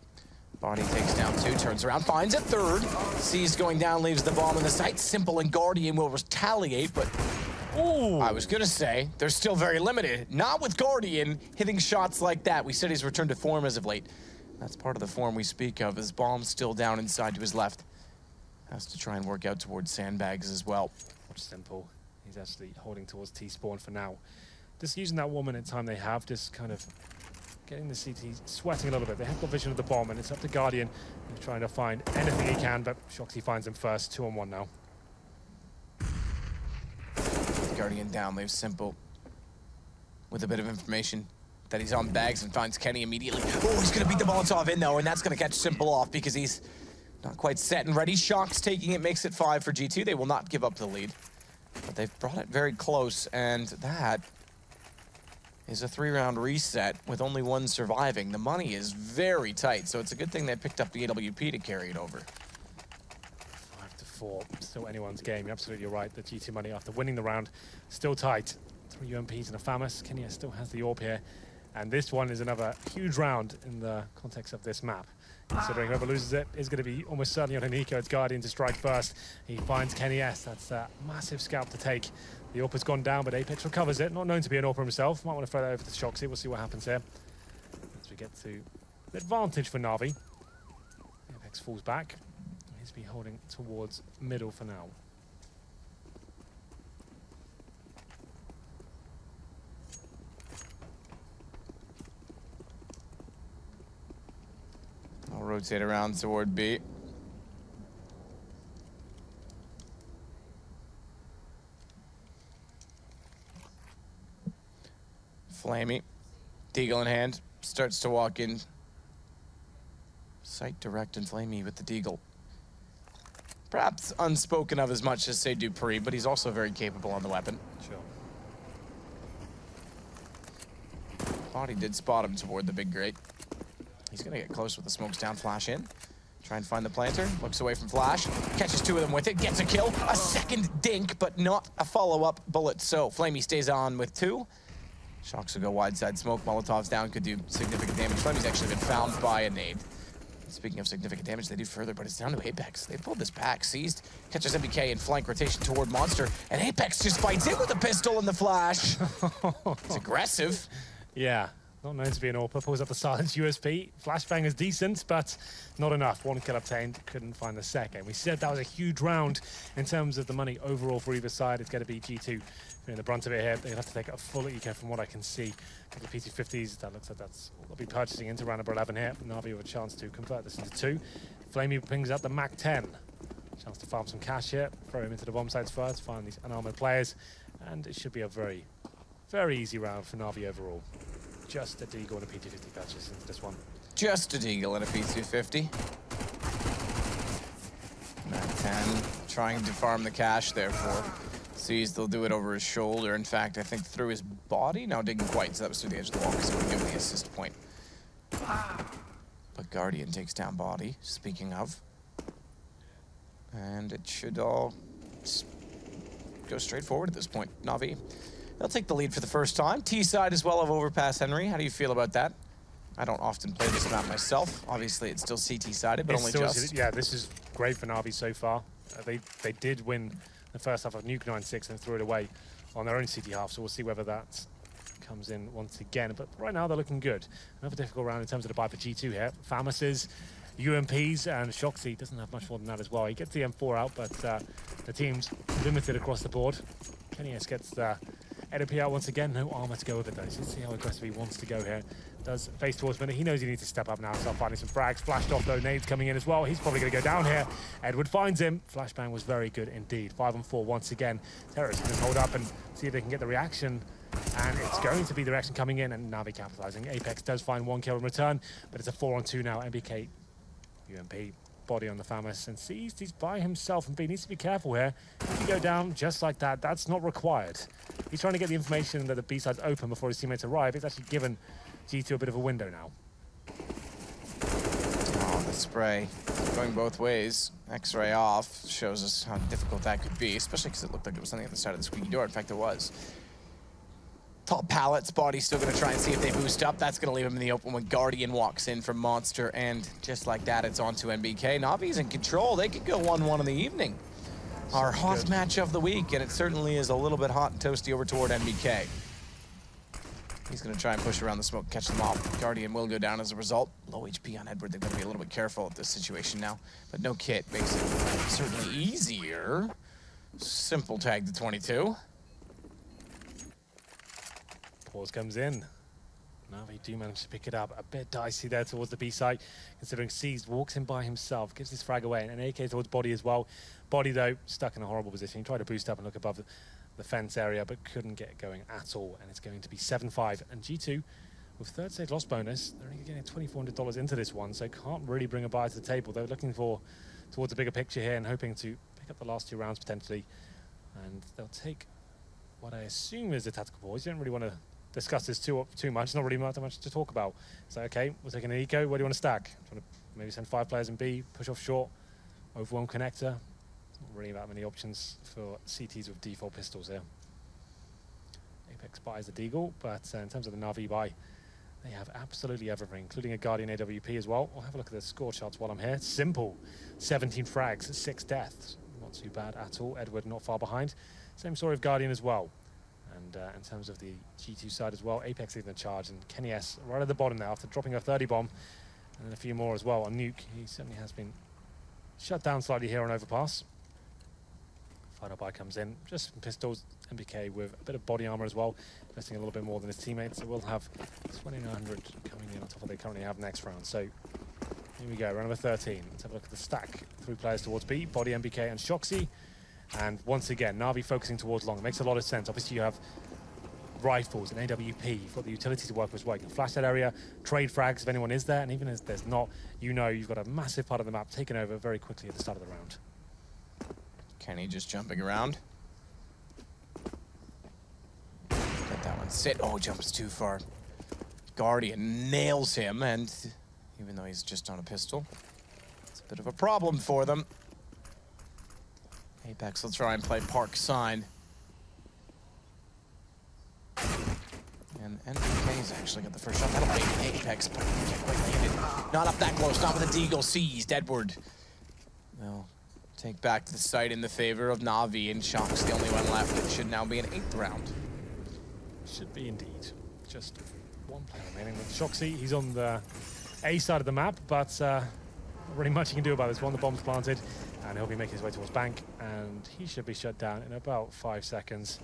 Bonnie takes down 2, turns around, finds a 3rd. Sees going down, leaves the bomb in the site. Simple and Guardian will retaliate, but ooh, I was gonna say, they're still very limited. Not with Guardian hitting shots like that. We said he's returned to form as of late. That's part of the form we speak of. His bomb's still down inside to his left. Has to try and work out towards sandbags as well. Watch Simple. He's actually holding towards T-spawn for now. Just using that 1 minute time they have, just kind of getting the CT sweating a little bit. They have got vision of the bomb, and it's up to Guardian. He's trying to find anything he can, but Shoxy finds him first. 2 on 1 now. Guardian down, leaves Simple with a bit of information that he's on bags and finds Kenny immediately. Oh, he's gonna beat the Molotov in though, and that's gonna catch Simple off because he's not quite set and ready. Shock's taking it, makes it 5 for G2. They will not give up the lead, but they've brought it very close, and that is a 3-round reset with only 1 surviving. The money is very tight, so it's a good thing they picked up the AWP to carry it over. 5-4, still anyone's game. You're absolutely right. The G2 money after winning the round, still tight. 3 UMPs and a FAMAS. Kenya still has the orb here, and this one is another huge round in the context of this map. Considering whoever loses it is going to be almost certainly on an eco. It's Guardian to strike first. He finds Kenny S. That's a massive scalp to take. The AWP has gone down, but Apex recovers it. Not known to be an AWP himself. Might want to throw that over to Shoxy. We'll see what happens here. As we get to the advantage for Na'Vi. Apex falls back. He's be holding towards middle for now. I'll rotate around toward B. Flamey, Deagle in hand, starts to walk in. Sight direct and Flamey with the Deagle. perhaps unspoken of as much as, say, Dupree, but he's also very capable on the weapon. Sure. Thought he did spot him toward the big grate. He's going to get close with the smokes down, flash in. Try and find the planter. Looks away from flash. Catches two of them with it. Gets a kill. A second dink, but not a follow-up bullet. So Flamey stays on with two. Shocks will go wide side smoke. Molotov's down. Could do significant damage. Flamey's actually been found by a nade. Speaking of significant damage, they do further, but it's down to Apex. They pulled this back. Seized. Catches MBK in flank rotation toward Monster. And Apex just fights in with a pistol in the flash. It's aggressive. Yeah. Not known to be an AWP, pulls up the silence USP. Flashbang is decent, but not enough. One kill obtained, couldn't find the second. We said that was a huge round in terms of the money overall for either side. It's going to be G2 doing the brunt of it here. They'll have to take a full eco from what I can see. A couple of P250s, that looks like that's all they'll be purchasing into round number 11 here. Na'Vi with a chance to convert this into two. Flamey brings out the Mac 10. Chance to farm some cash here, throw him into the bomb sites first, find these unarmored players, and it should be a very, very easy round for Na'Vi overall. Just a Deagle and a P250 purchase into this one. Just a Deagle and a P250. Mac 10 trying to farm the cash, therefore. Sees they'll do it over his shoulder. In fact, I think through his body. No, didn't quite, so that was through the edge of the wall because he would give him the assist point. But Guardian takes down body, speaking of. And it should all go straight forward at this point. Na'Vi. They'll take the lead for the first time. T-side as well of Overpass, Henry. How do you feel about that? I don't often play this map myself. Obviously, it's still CT-sided, but it's only still, just. Yeah, this is great for Na'Vi so far. They did win the first half of Nuke 9-6 and threw it away on their own CT half, so we'll see whether that comes in once again. But right now, they're looking good. Another difficult round in terms of the buy for G2 here. Famuses, UMPs, and Shoxy doesn't have much more than that as well. He gets the M4 out, but the team's limited across the board. Kenny gets the EDP out once again, no armor to go with it though. So let's see how aggressive he wants to go here. Does face towards minute. He knows he needs to step up now, start finding some frags. Flashed off though, nades coming in as well. He's probably going to go down here. Edward finds him. Flashbang was very good indeed. 5-on-4 once again. Terrorists can hold up and see if they can get the reaction. And it's going to be the reaction coming in, and Na'Vi capitalizing. Apex does find one kill in return, but it's a 4-on-2 now. MBK, UMP, body on the Famus, and sees he's by himself, and B needs to be careful here. If you go down just like that, that's not required. He's trying to get the information that the B-side's open before his teammates arrive. It's actually given G2 a bit of a window now. Oh, the spray going both ways. X-ray off shows us how difficult that could be, especially because it looked like it was something at the side of the squeaky door. In fact, it was. Top pallets, body's still going to try and see if they boost up. That's going to leave him in the open when Guardian walks in from Monster, and just like that, it's on to NBK. Na'Vi's in control. They could go 1-1 in the evening. Our hot match of the week, and it certainly is a little bit hot and toasty over toward NBK. He's going to try and push around the smoke, catch them off. Guardian will go down as a result. Low HP on Edward. They're going to be a little bit careful at this situation now, but no kit makes it certainly easier. Simple tag to 22. Pause comes in. Na'Vi do manage to pick it up. A bit dicey there towards the B side, considering Seized walks in by himself, gives his frag away, and an AK towards Body as well. Body, though, stuck in a horrible position. He tried to boost up and look above the fence area, but couldn't get it going at all, and it's going to be 7-5. And G2, with third stage loss bonus, they're only getting $2,400 into this one, so can't really bring a buy to the table. They're looking towards a bigger picture here and hoping to pick up the last two rounds potentially, and they'll take what I assume is a tactical pause. You don't really want to discuss this too much. It's not really that much to talk about. So, okay, we're taking an eco. Where do you want to stack? Do you want to maybe send 5 players in B, push off short, overwhelm connector? Not really that many options for CTs with default pistols here. Apex buys the Deagle, but in terms of the Na'Vi buy, they have absolutely everything, including a Guardian AWP as well. We'll have a look at the score charts while I'm here. Simple. 17 frags, 6 deaths. Not too bad at all. Edward not far behind. Same story of Guardian as well. And in terms of the G2 side as well, Apex leading the charge, and Kenny S right at the bottom now after dropping a 30 bomb, and then a few more as well on Nuke. He certainly has been shut down slightly here on Overpass. Final buy comes in, just some pistols, MBK with a bit of body armor as well, investing a little bit more than his teammates. So we'll have 2,900 coming in on top of what they currently have next round. So here we go, round number 13. Let's have a look at the stack. 3 players towards B, Body, MBK, and Shoxy. And once again, Na'Vi focusing towards long. It makes a lot of sense. Obviously, you have rifles and AWP. You've got the utility to work with as well. You can flash that area, trade frags if anyone is there, and even if there's not, you know you've got a massive part of the map taken over very quickly at the start of the round. Kenny just jumping around. Get that one. Sit. Oh, jumps too far. Guardian nails him, and even though he's just on a pistol, it's a bit of a problem for them. Apex will try and play Park Sign. And NPK's actually got the first shot. That'll make Apex, but he can't quite land it. Not up that close. Not with the Deagle. Seized. Edward. They'll take back the site in the favor of Na'Vi, and Shock's the only one left. It should now be an 8th round. Should be indeed. Just one player remaining with Shoxy. He's on the A side of the map, but not really much he can do about this one. The bomb's planted, and he'll be making his way towards bank, and he should be shut down in about 5 seconds,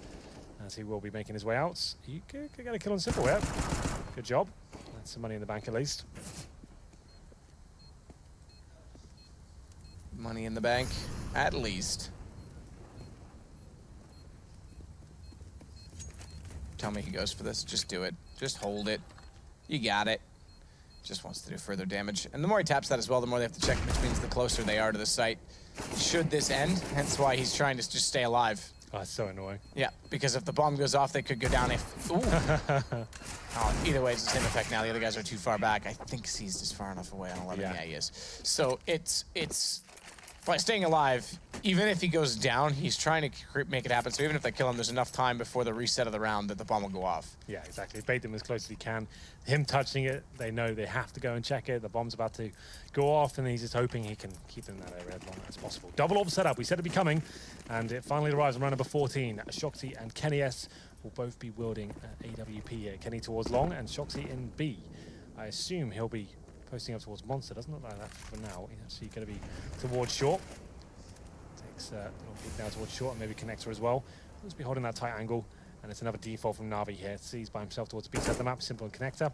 as he will be making his way out. He could get a kill on Simple here. Good job. That's some money in the bank at least. Money in the bank, at least. Tell me he goes for this. Just do it. Just hold it. You got it. Just wants to do further damage. And the more he taps that as well, the more they have to check, which means the closer they are to the site. Should this end, hence why he's trying to just stay alive. Oh, that's so annoying. Yeah, because if the bomb goes off, they could go down if... Ooh. Oh, either way, it's the same effect now. The other guys are too far back. I think Seized is far enough away on 11. Yeah, he is. So it's by staying alive, even if he goes down, he's trying to make it happen. So even if they kill him, there's enough time before the reset of the round that the bomb will go off. Yeah, exactly. Bait them as close as he can. Him touching it, they know they have to go and check it. The bomb's about to go off, and he's just hoping he can keep them in that area as long as possible. Double orb setup. We said it'd be coming, and it finally arrives on round number 14. Shoxy and Kenny S will both be wielding AWP here. Kenny towards long, and Shoxy in B. I assume he'll be posting up towards Monster. Doesn't look like that for now. He's actually going to be towards short. Takes a little peek down towards short, and maybe connector as well. He'll just be holding that tight angle, and it's another default from Na'Vi here. Sees by himself towards the B side of the map, Simple and connector,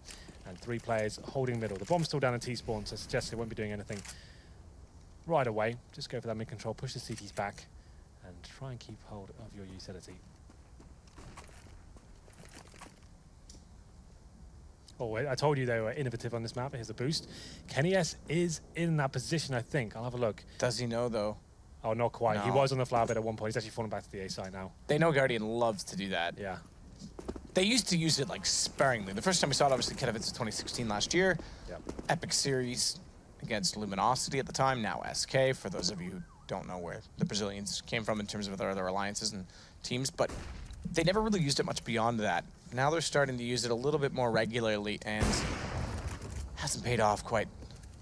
and 3 players holding middle. The bomb's still down in T-spawn, so suggests they won't be doing anything right away. Just go for that mid-control, push the CTs back, and try and keep hold of your utility. Oh, I told you they were innovative on this map. Here's the boost. Kenny S is in that position, I think. I'll have a look. Does he know, though? Oh, not quite. No. He was on the flower bed at one point. He's actually fallen back to the A side now. They know Guardian loves to do that. Yeah. They used to use it, like, sparingly. The first time we saw it, obviously, kind of into 2016 last year. Yep. Epic Series against Luminosity at the time, now SK, for those of you who don't know where the Brazilians came from in terms of their other alliances and teams. But they never really used it much beyond that. Now they're starting to use it a little bit more regularly, and hasn't paid off quite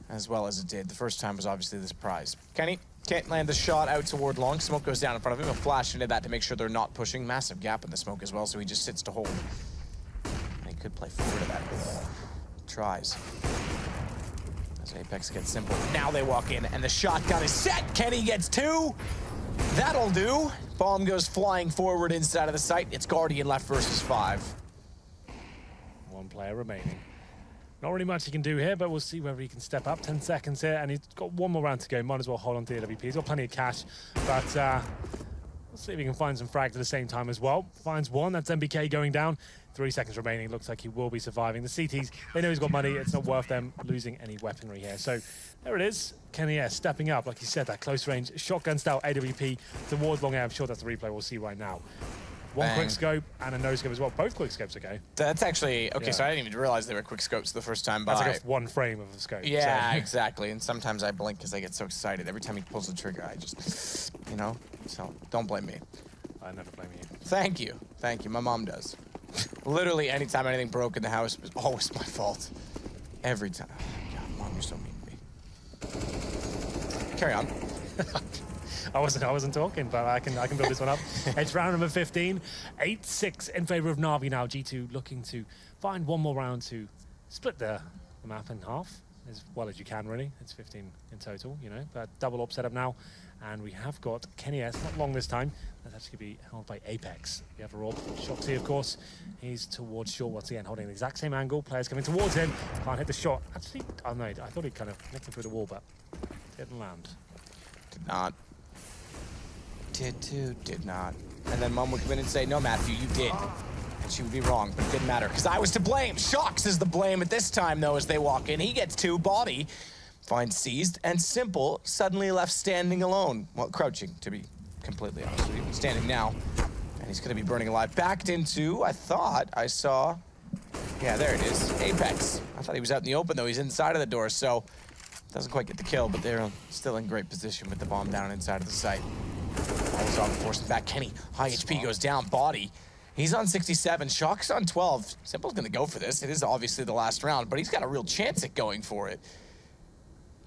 as well as it did. The first time was obviously the surprise. Kenny can't land the shot out toward long. Smoke goes down in front of him. He'll flash into that to make sure they're not pushing. Massive gap in the smoke as well, so he just sits to hold. And he could play forward to that. Tries. As Apex gets Simple. Now they walk in, and the shotgun is set. Kenny gets 2. That'll do. Bomb goes flying forward inside of the site. It's Guardian left versus 5. 1 player remaining. Not really much he can do here, but we'll see whether he can step up. 10 seconds here, and he's got 1 more round to go. Might as well hold on to the AWP. He's got plenty of cash, but we'll see if he can find some frags at the same time as well. Finds 1. That's MBK going down. 3 seconds remaining. Looks like he will be surviving. The CTs, they know he's got money. It's not worth them losing any weaponry here. So there it is. Kenny S stepping up, like you said, that close range shotgun style AWP towards long air. I'm sure that's the replay we'll see right now. 1 quick scope and a no scope as well. Both quick scopes, okay? That's actually, okay, yeah. So I didn't even realize they were quick scopes the first time by. That's like 1 frame of a scope. Yeah, so. Exactly. And sometimes I blink because I get so excited. Every time he pulls the trigger, I just, you know? So don't blame me. I never blame you. Thank you. Thank you. My mom does. Literally anytime anything broke in the house, it was always my fault. Every time. God, Mom, you're so mean to me. Carry on. I wasn't talking, but I can build this one up. It's round number 15. 8-6 in favor of Na'Vi now. G2 looking to find 1 more round to split the map in half as well as you can, really. It's 15 in total, you know. But double op setup now. And we have got Kenny S, not long this time. That's actually going to be held by Apex. The other orb, Shoxy, of course. He's towards short once again, holding the exact same angle. Players coming towards him. Can't hit the shot. Actually, oh no, I thought he kind of nicked him through the wall, but didn't land. Did not. Did not. And then Mom would come in and say, no, Matthew, you did. And she would be wrong, but it didn't matter, because I was to blame. Shox is the blame at this time, though, as they walk in. He gets 2, body. Finds Seized, and Simple suddenly left standing alone. Well, crouching, to be completely honest with you. Standing now, and he's going to be burning alive. Backed into, I thought I saw, yeah, there it is, Apex. I thought he was out in the open, though. He's inside of the door, so doesn't quite get the kill, but they're still in great position with the bomb down inside of the site. Always on forcing back. Kenny, high HP goes down, body. He's on 67, Shock's on 12. Simple's gonna go for this. It is obviously the last round, but he's got a real chance at going for it.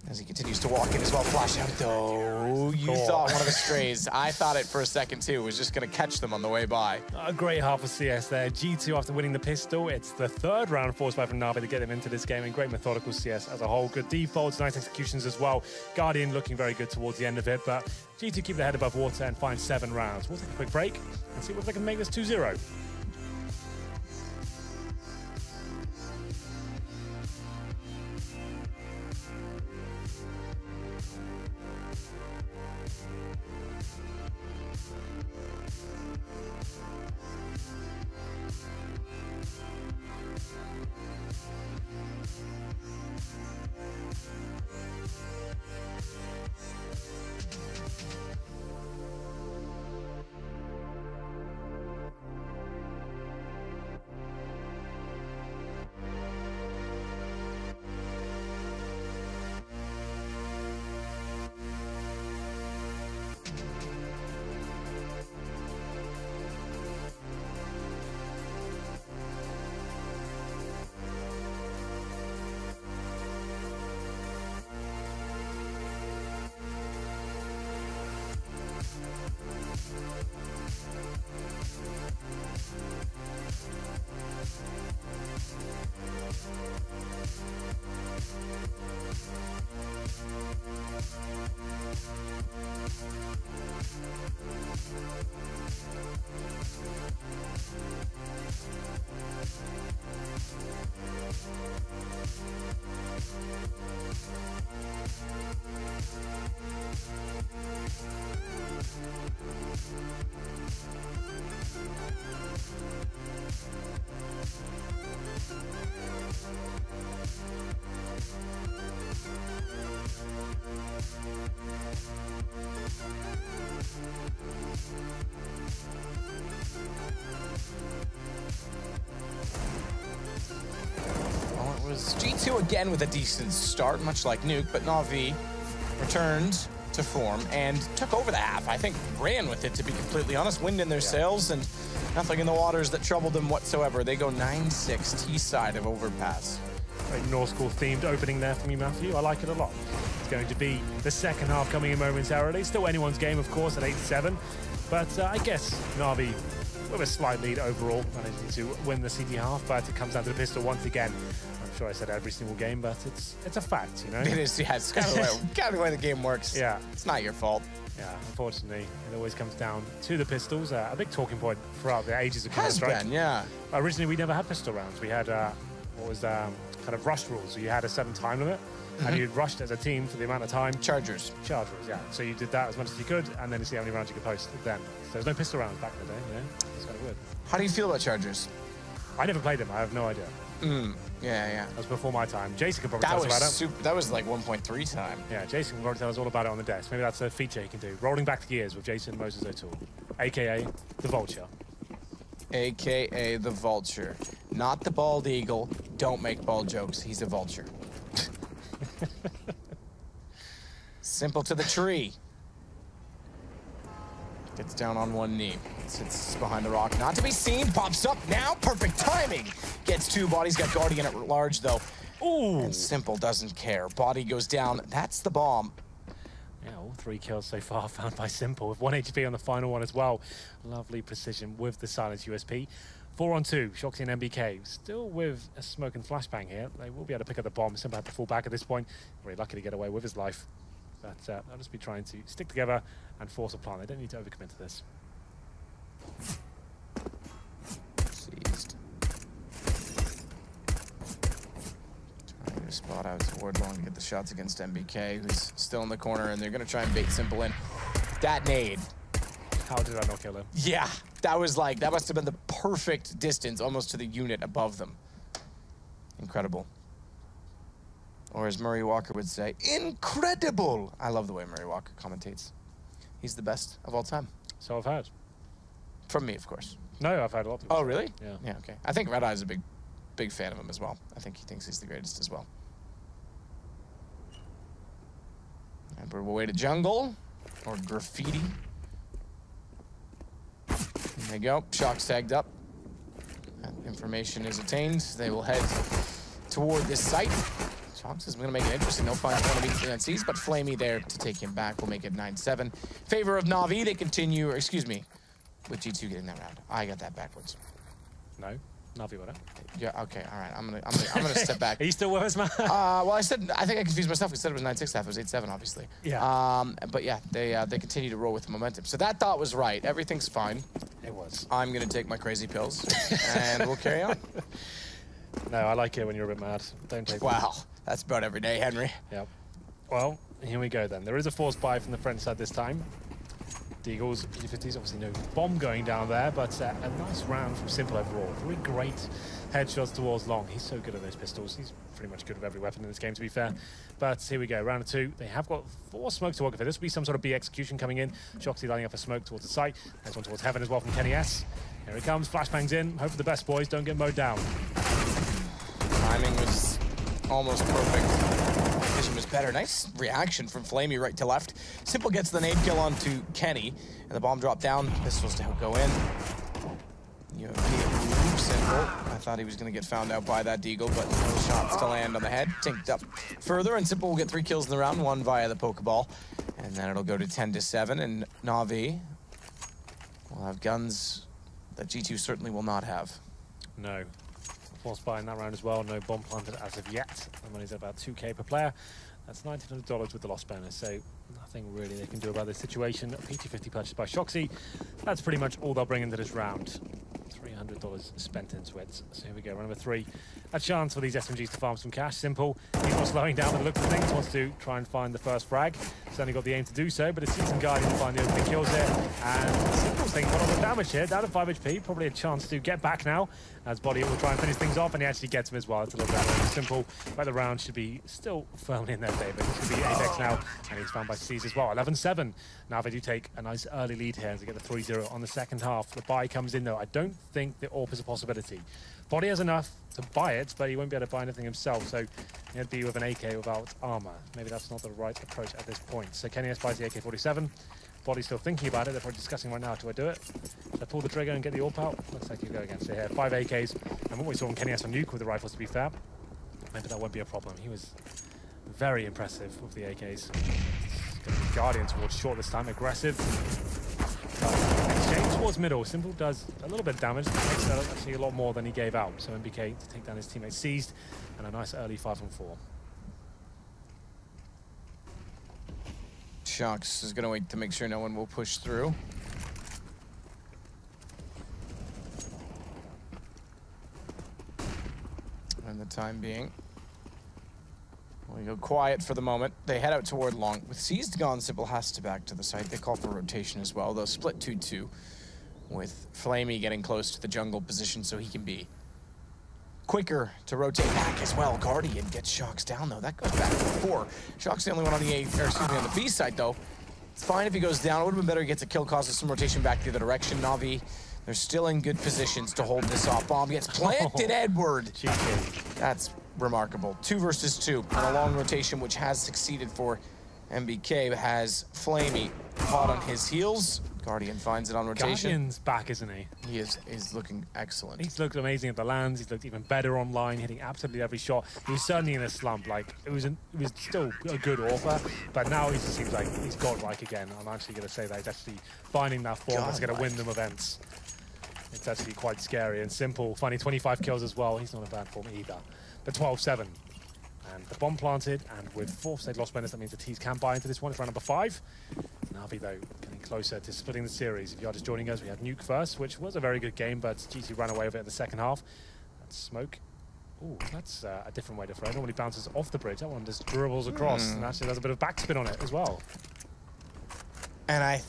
As he continues to walk in as well, flash out though. You thought one of the strays, I thought it for a second too, was just gonna catch them on the way by. A great half of CS there. G2 after winning the pistol. It's the third round forced by from Na'Vi to get them into this game, and great methodical CS as a whole. Good defaults, nice executions as well. Guardian looking very good towards the end of it, but G2 keep their head above water and find 7 rounds. We'll take a quick break and see if they can make this 2-0. Was G2 again with a decent start, much like Nuke, but Na'Vi returned to form and took over the half. I think ran with it, to be completely honest. Wind in their sails and nothing in the waters that troubled them whatsoever. They go 9-6 T-side of Overpass. Great North School themed opening there from you, Matthew. I like it a lot. It's going to be the second half coming in momentarily. Still anyone's game, of course, at 8-7. But I guess Na'Vi with a slight lead overall, managing to win the CT half, but it comes down to the pistol once again. I'm sure I said every single game, but it's a fact, you know? It is, yeah. It's kind of the way the game works. Yeah. It's not your fault. Yeah, unfortunately, it always comes down to the pistols. A big talking point throughout the ages of Counter-Strike. Has been, yeah. Originally, we never had pistol rounds. We had, what was kind of rush rules. So you had a certain time limit, and you rushed as a team for the amount of time. Chargers, yeah. So you did that as much as you could, and then you see how many rounds you could post then. So there's no pistol rounds back in the day, you know? It's kind of weird. How do you feel about Chargers? I never played them. I have no idea. Yeah. That was before my time. Jason could probably tell us about it. That was like 1.3 time. Yeah, Jason can probably tell us all about it on the desk. Maybe that's a feature he can do. Rolling back the gears with Jason Moses O'Toole, a.k.a. the Vulture. A.k.a. the Vulture. Not the bald eagle. Don't make bald jokes. He's a vulture. Simple to the tree. Gets down on one knee. Sits behind the rock. Not to be seen. Pops up now. Perfect timing. Gets 2 bodies. Got Guardian at large, though. Ooh. And Simple doesn't care. Body goes down. That's the bomb. Yeah, all 3 kills so far found by Simple, with 1 HP on the final one as well. Lovely precision with the silence USP. 4-on-2, Shoxy and MBK. Still with a smoke and flashbang here. They will be able to pick up the bomb. Simple had to fall back at this point. Very lucky to get away with his life. But they'll just be trying to stick together and force a plant. They don't need to overcommit to this. Seized. Trying to spot out toward long to get the shots against MBK, who's still in the corner, and they're going to try and bait Simple in. That nade. How did I not kill him? Yeah, that must have been the perfect distance, almost to the unit above them. Incredible. Or as Murray Walker would say, incredible! I love the way Murray Walker commentates. he's the best of all time. So I've heard. From me, of course. No, I've heard a lot of people. Oh, really? Yeah. Yeah, okay. I think Red Eye's a big fan of him as well. I think he thinks he's the greatest as well. And we're away to jungle, or graffiti. There you go, Shock's tagged up. That information is attained. They will head toward this site. Shox is going to make it interesting. No find one of these NCs, but Flamey there to take him back. We'll make it 9-7. Favor of Na'Vi. They continue, or excuse me, with G2 getting that round. I got that backwards. No, Na'Vi got it. Yeah. Okay. All right. I'm gonna step back. Are you still with us, man? Well, I think I confused myself. I said it was 9-6. It was 8-7, obviously. Yeah. But yeah, they continue to roll with the momentum. So that thought was right. Everything's fine. It was. I'm gonna take my crazy pills, and we'll carry on. No, I like it when you're a bit mad. Don't take. Wow. That's about every day, Henry. Yep. Well, here we go then. There is a forced buy from the French side this time. The Eagles, P50s, obviously no bomb going down there, but a nice round from Simple overall. 3 great headshots towards Long. He's so good at those pistols. He's pretty much good with every weapon in this game, to be fair. But here we go, round of 2. They have got 4 smoke to work with. This will be some sort of B execution coming in. Shoxy lining up a smoke towards the site. Next one towards Heaven as well from Kenny S. Here it comes, flashbangs in. Hope for the best, boys. Don't get mowed down. Timing was almost perfect. Vision was better. Nice reaction from Flamey right to left. Simple gets the nade kill onto Kenny, and the bomb dropped down. Pistols to go in. Simple. I thought he was going to get found out by that Deagle, but no shots to land on the head. Tinked up further, and Simple will get 3 kills in the round, 1 via the Pokeball. And then it'll go to 10-7, and Na'Vi will have guns that G2 certainly will not have. No. Forced buy in that round as well. No bomb planted as of yet. The money's at about 2k per player. That's $1,900 with the loss bonus, so nothing really they can do about this situation. A PT50 purchased by Shoxy. That's pretty much all they'll bring into this round. $300 spent into it. So here we go, round number 3. A chance for these SMGs to farm some cash. Simple. He's not slowing down with the look of things. Wants to try and find the first frag. Certainly got the aim to do so, but a seasoned Guardian to find the opening kills here. And Simple's taking quite a lot of damage here. Down to 5 HP. Probably a chance to get back now, as Body will try and finish things off, and he actually gets him as well. It's a little bit Simple, but the round should be still firmly in their favour. This could be Apex now, and he's found by C's as well. 11-7. Now they do take a nice early lead here to get the 3-0 on the second half. The buy comes in though. I don't think the AWP is a possibility. Body has enough to buy it, but he won't be able to buy anything himself, so he'd be with an AK without armor. Maybe that's not the right approach at this point. So Kenny S buys the AK-47. Body's still thinking about it. They're probably discussing right now, do I do it? Should I pull the trigger and get the AWP out? Looks like you go against it here. 5 AKs, and what we saw on Kenny S on Nuke with the rifles, to be fair. Maybe that won't be a problem. He was very impressive with the AKs. Guardian towards short this time, aggressive. Exchange towards middle. Simple does a little bit of damage. Makes actually a lot more than he gave out. So MBK to take down his teammate seized, and a nice early 5-on-4. Shox is going to wait to make sure no one will push through. And the time being, we go quiet for the moment. They head out toward long. With Seized gone, Simple has to back to the site. They call for rotation as well. They'll split 2-2 with Flamey getting close to the jungle position so he can be quicker to rotate back as well. Guardian gets Shox down though. That goes back to 4. Shox the only one on the on the B side though. It's fine if he goes down. It would have been better he gets a kill, causes some rotation back the other direction. Na'Vi, they're still in good positions to hold this off. Bomb gets planted, Edward. That's remarkable. 2 versus 2 on a long rotation, which has succeeded for MBK, has Flamey caught on his heels. Guardian finds it on rotation. Guardian's back, isn't he? He is looking excellent. He's looked amazing at the lands. He's looked even better online, hitting absolutely every shot. He was certainly in a slump. Like it was still a good offer, but now he just seems like he's godlike again. I'm actually going to say that he's actually finding that form that's going to win them events. It's actually quite scary and Simple. Finding 25 kills as well. He's not a bad form either. But 12-7. And the bomb planted, and with 4th state loss bonus, that means the T's can buy into this one. It's round number 5. Na'Vi, though, getting closer to splitting the series. If you are just joining us, we had Nuke first, which was a very good game, but GT ran away with it in the second half. That's Smoke. Ooh, that's a different way to throw. Normally bounces off the bridge. That one just dribbles across, and actually does a bit of backspin on it as well. And I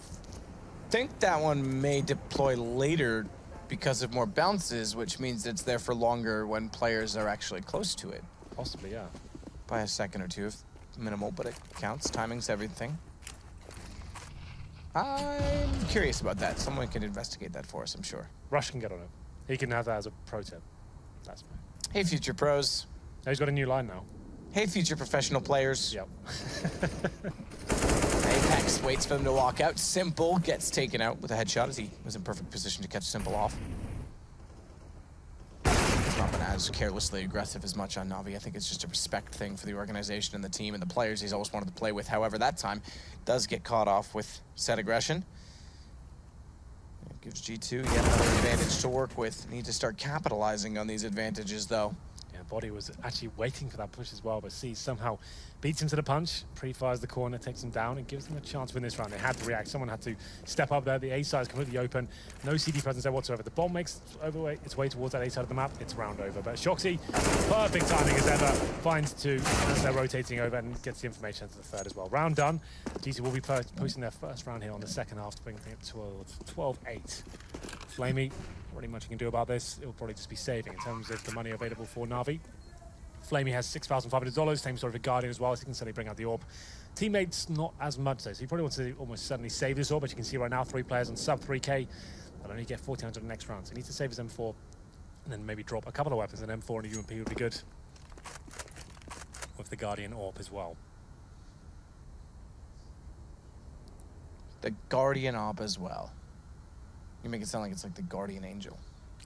think that one may deploy later because of more bounces, which means it's there for longer when players are actually close to it. Possibly, yeah. By a second or two, if minimal, but it counts. Timing's everything. I'm curious about that. Someone can investigate that for us, I'm sure. Rush can get on it. He can have that as a pro tip. That's fine. Hey, future pros. He's got a new line now. Hey, future professional players. Yep. Apex waits for them to walk out. Simple gets taken out with a headshot as he was in perfect position to catch Simple off. It's not been as carelessly aggressive as much on Na'Vi. I think it's just a respect thing for the organization and the team and the players he's always wanted to play with. However, that time does get caught off with said aggression. It gives G2 yet another advantage to work with. Need to start capitalizing on these advantages, though. Yeah, Body was actually waiting for that push as well, but C somehow beats him to the punch, pre-fires the corner, takes him down, and gives them a chance to win this round. They had to react. Someone had to step up there. The A side is completely open. No CD presence there whatsoever. The bomb makes its way towards that A side of the map. It's round over. But Shoxy, perfect timing as ever, finds two as they're rotating over and gets the information to the third as well. Round done. GT will be posting their first round here on the second half to bring it to 12-8. Flamey, not really much you can do about this. It will probably just be saving in terms of the money available for Na'Vi. Flamey has $6,500, same sort of a Guardian as well, so he can certainly bring out the orb. Teammates, not as much though, so he probably wants to almost certainly save this orb, but you can see right now 3 players on sub 3K. They'll only get 1,400 next round, so he needs to save his M4 and then maybe drop a couple of weapons, and M4 and a UMP would be good with the Guardian orb as well. The Guardian orb as well. You make it sound like it's like the Guardian Angel.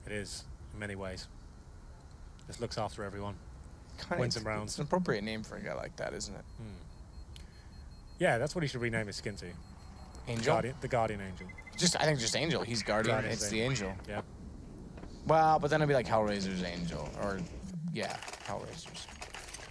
It is, in many ways. This looks after everyone. Wins some rounds. It's an appropriate name for a guy like that, isn't it? Yeah, that's what he should rename his skin to. Angel? The Guardian Angel. I think just Angel. He's Guardian. It's the Angel. Yeah. Well, but then it'd be like Hellraiser's Angel. Or, yeah, Hellraiser's.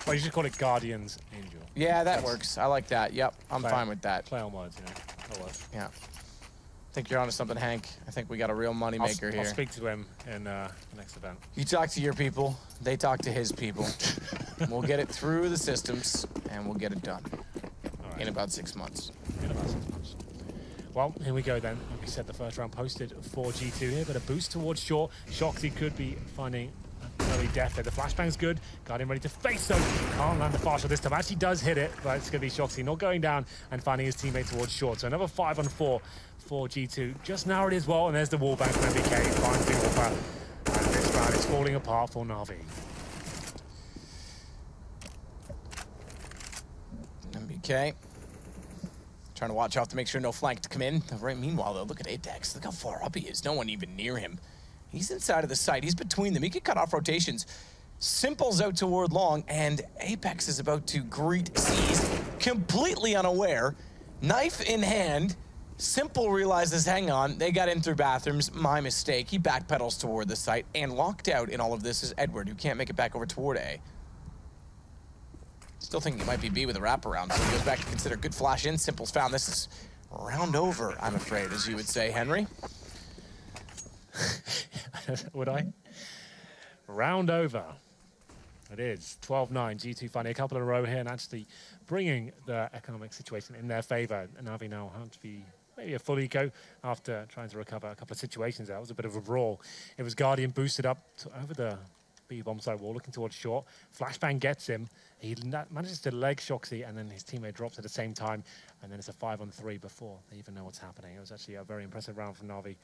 Well, you should call it Guardian's Angel. Yeah, that works. I like that. Yep, I'm fine with that. Play on words, you know. That works. Yeah. I think you're onto something, Hank. I think we got a real moneymaker here. I'll speak to him in the next event. You talk to your people, they talk to his people. We'll get it through the systems, and we'll get it done in about 6 months. In about 6 months. Well, here we go then. Like we said, the first round posted for G2 here, but a boost towards short. Shoxy could be finding early death there. The flashbang's good. Guardian ready to face though. Can't land the far shot this time. Actually does hit it, but it's going to be Shoxy not going down and finding his teammate towards short. So another 5-on-4 for G2. Just narrowed as well, and there's the wallbang from MBK. Finds the Overpass. And this round is falling apart for Na'Vi. MBK. Trying to watch off to make sure no flank to come in. Right, meanwhile, though, look at Apex. Look how far up he is. No one even near him. He's inside of the site. He's between them. He could cut off rotations. Simple's out toward long, and Apex is about to greet C's, completely unaware. Knife in hand. Simple realizes, hang on, they got in through bathrooms. My mistake. He backpedals toward the site, and locked out in all of this is Edward, who can't make it back over toward A. Still thinking it might be B with a wraparound, so he goes back to consider good flash in. Simple's found. This is round over, I'm afraid, as you would say, Henry. Would I? Round over. It is 12-9. G2 finding a couple in a row here and actually bringing the economic situation in their favor. And Na'Vi now have to be maybe a full eco after trying to recover a couple of situations. That was a bit of a brawl. It was Guardian boosted up over the B bomb side wall, looking towards short. Flashbang gets him. He manages to leg Shoxy, and then his teammate drops at the same time. And then it's a 5-on-3 before they even know what's happening. It was actually a very impressive round from Na'Vi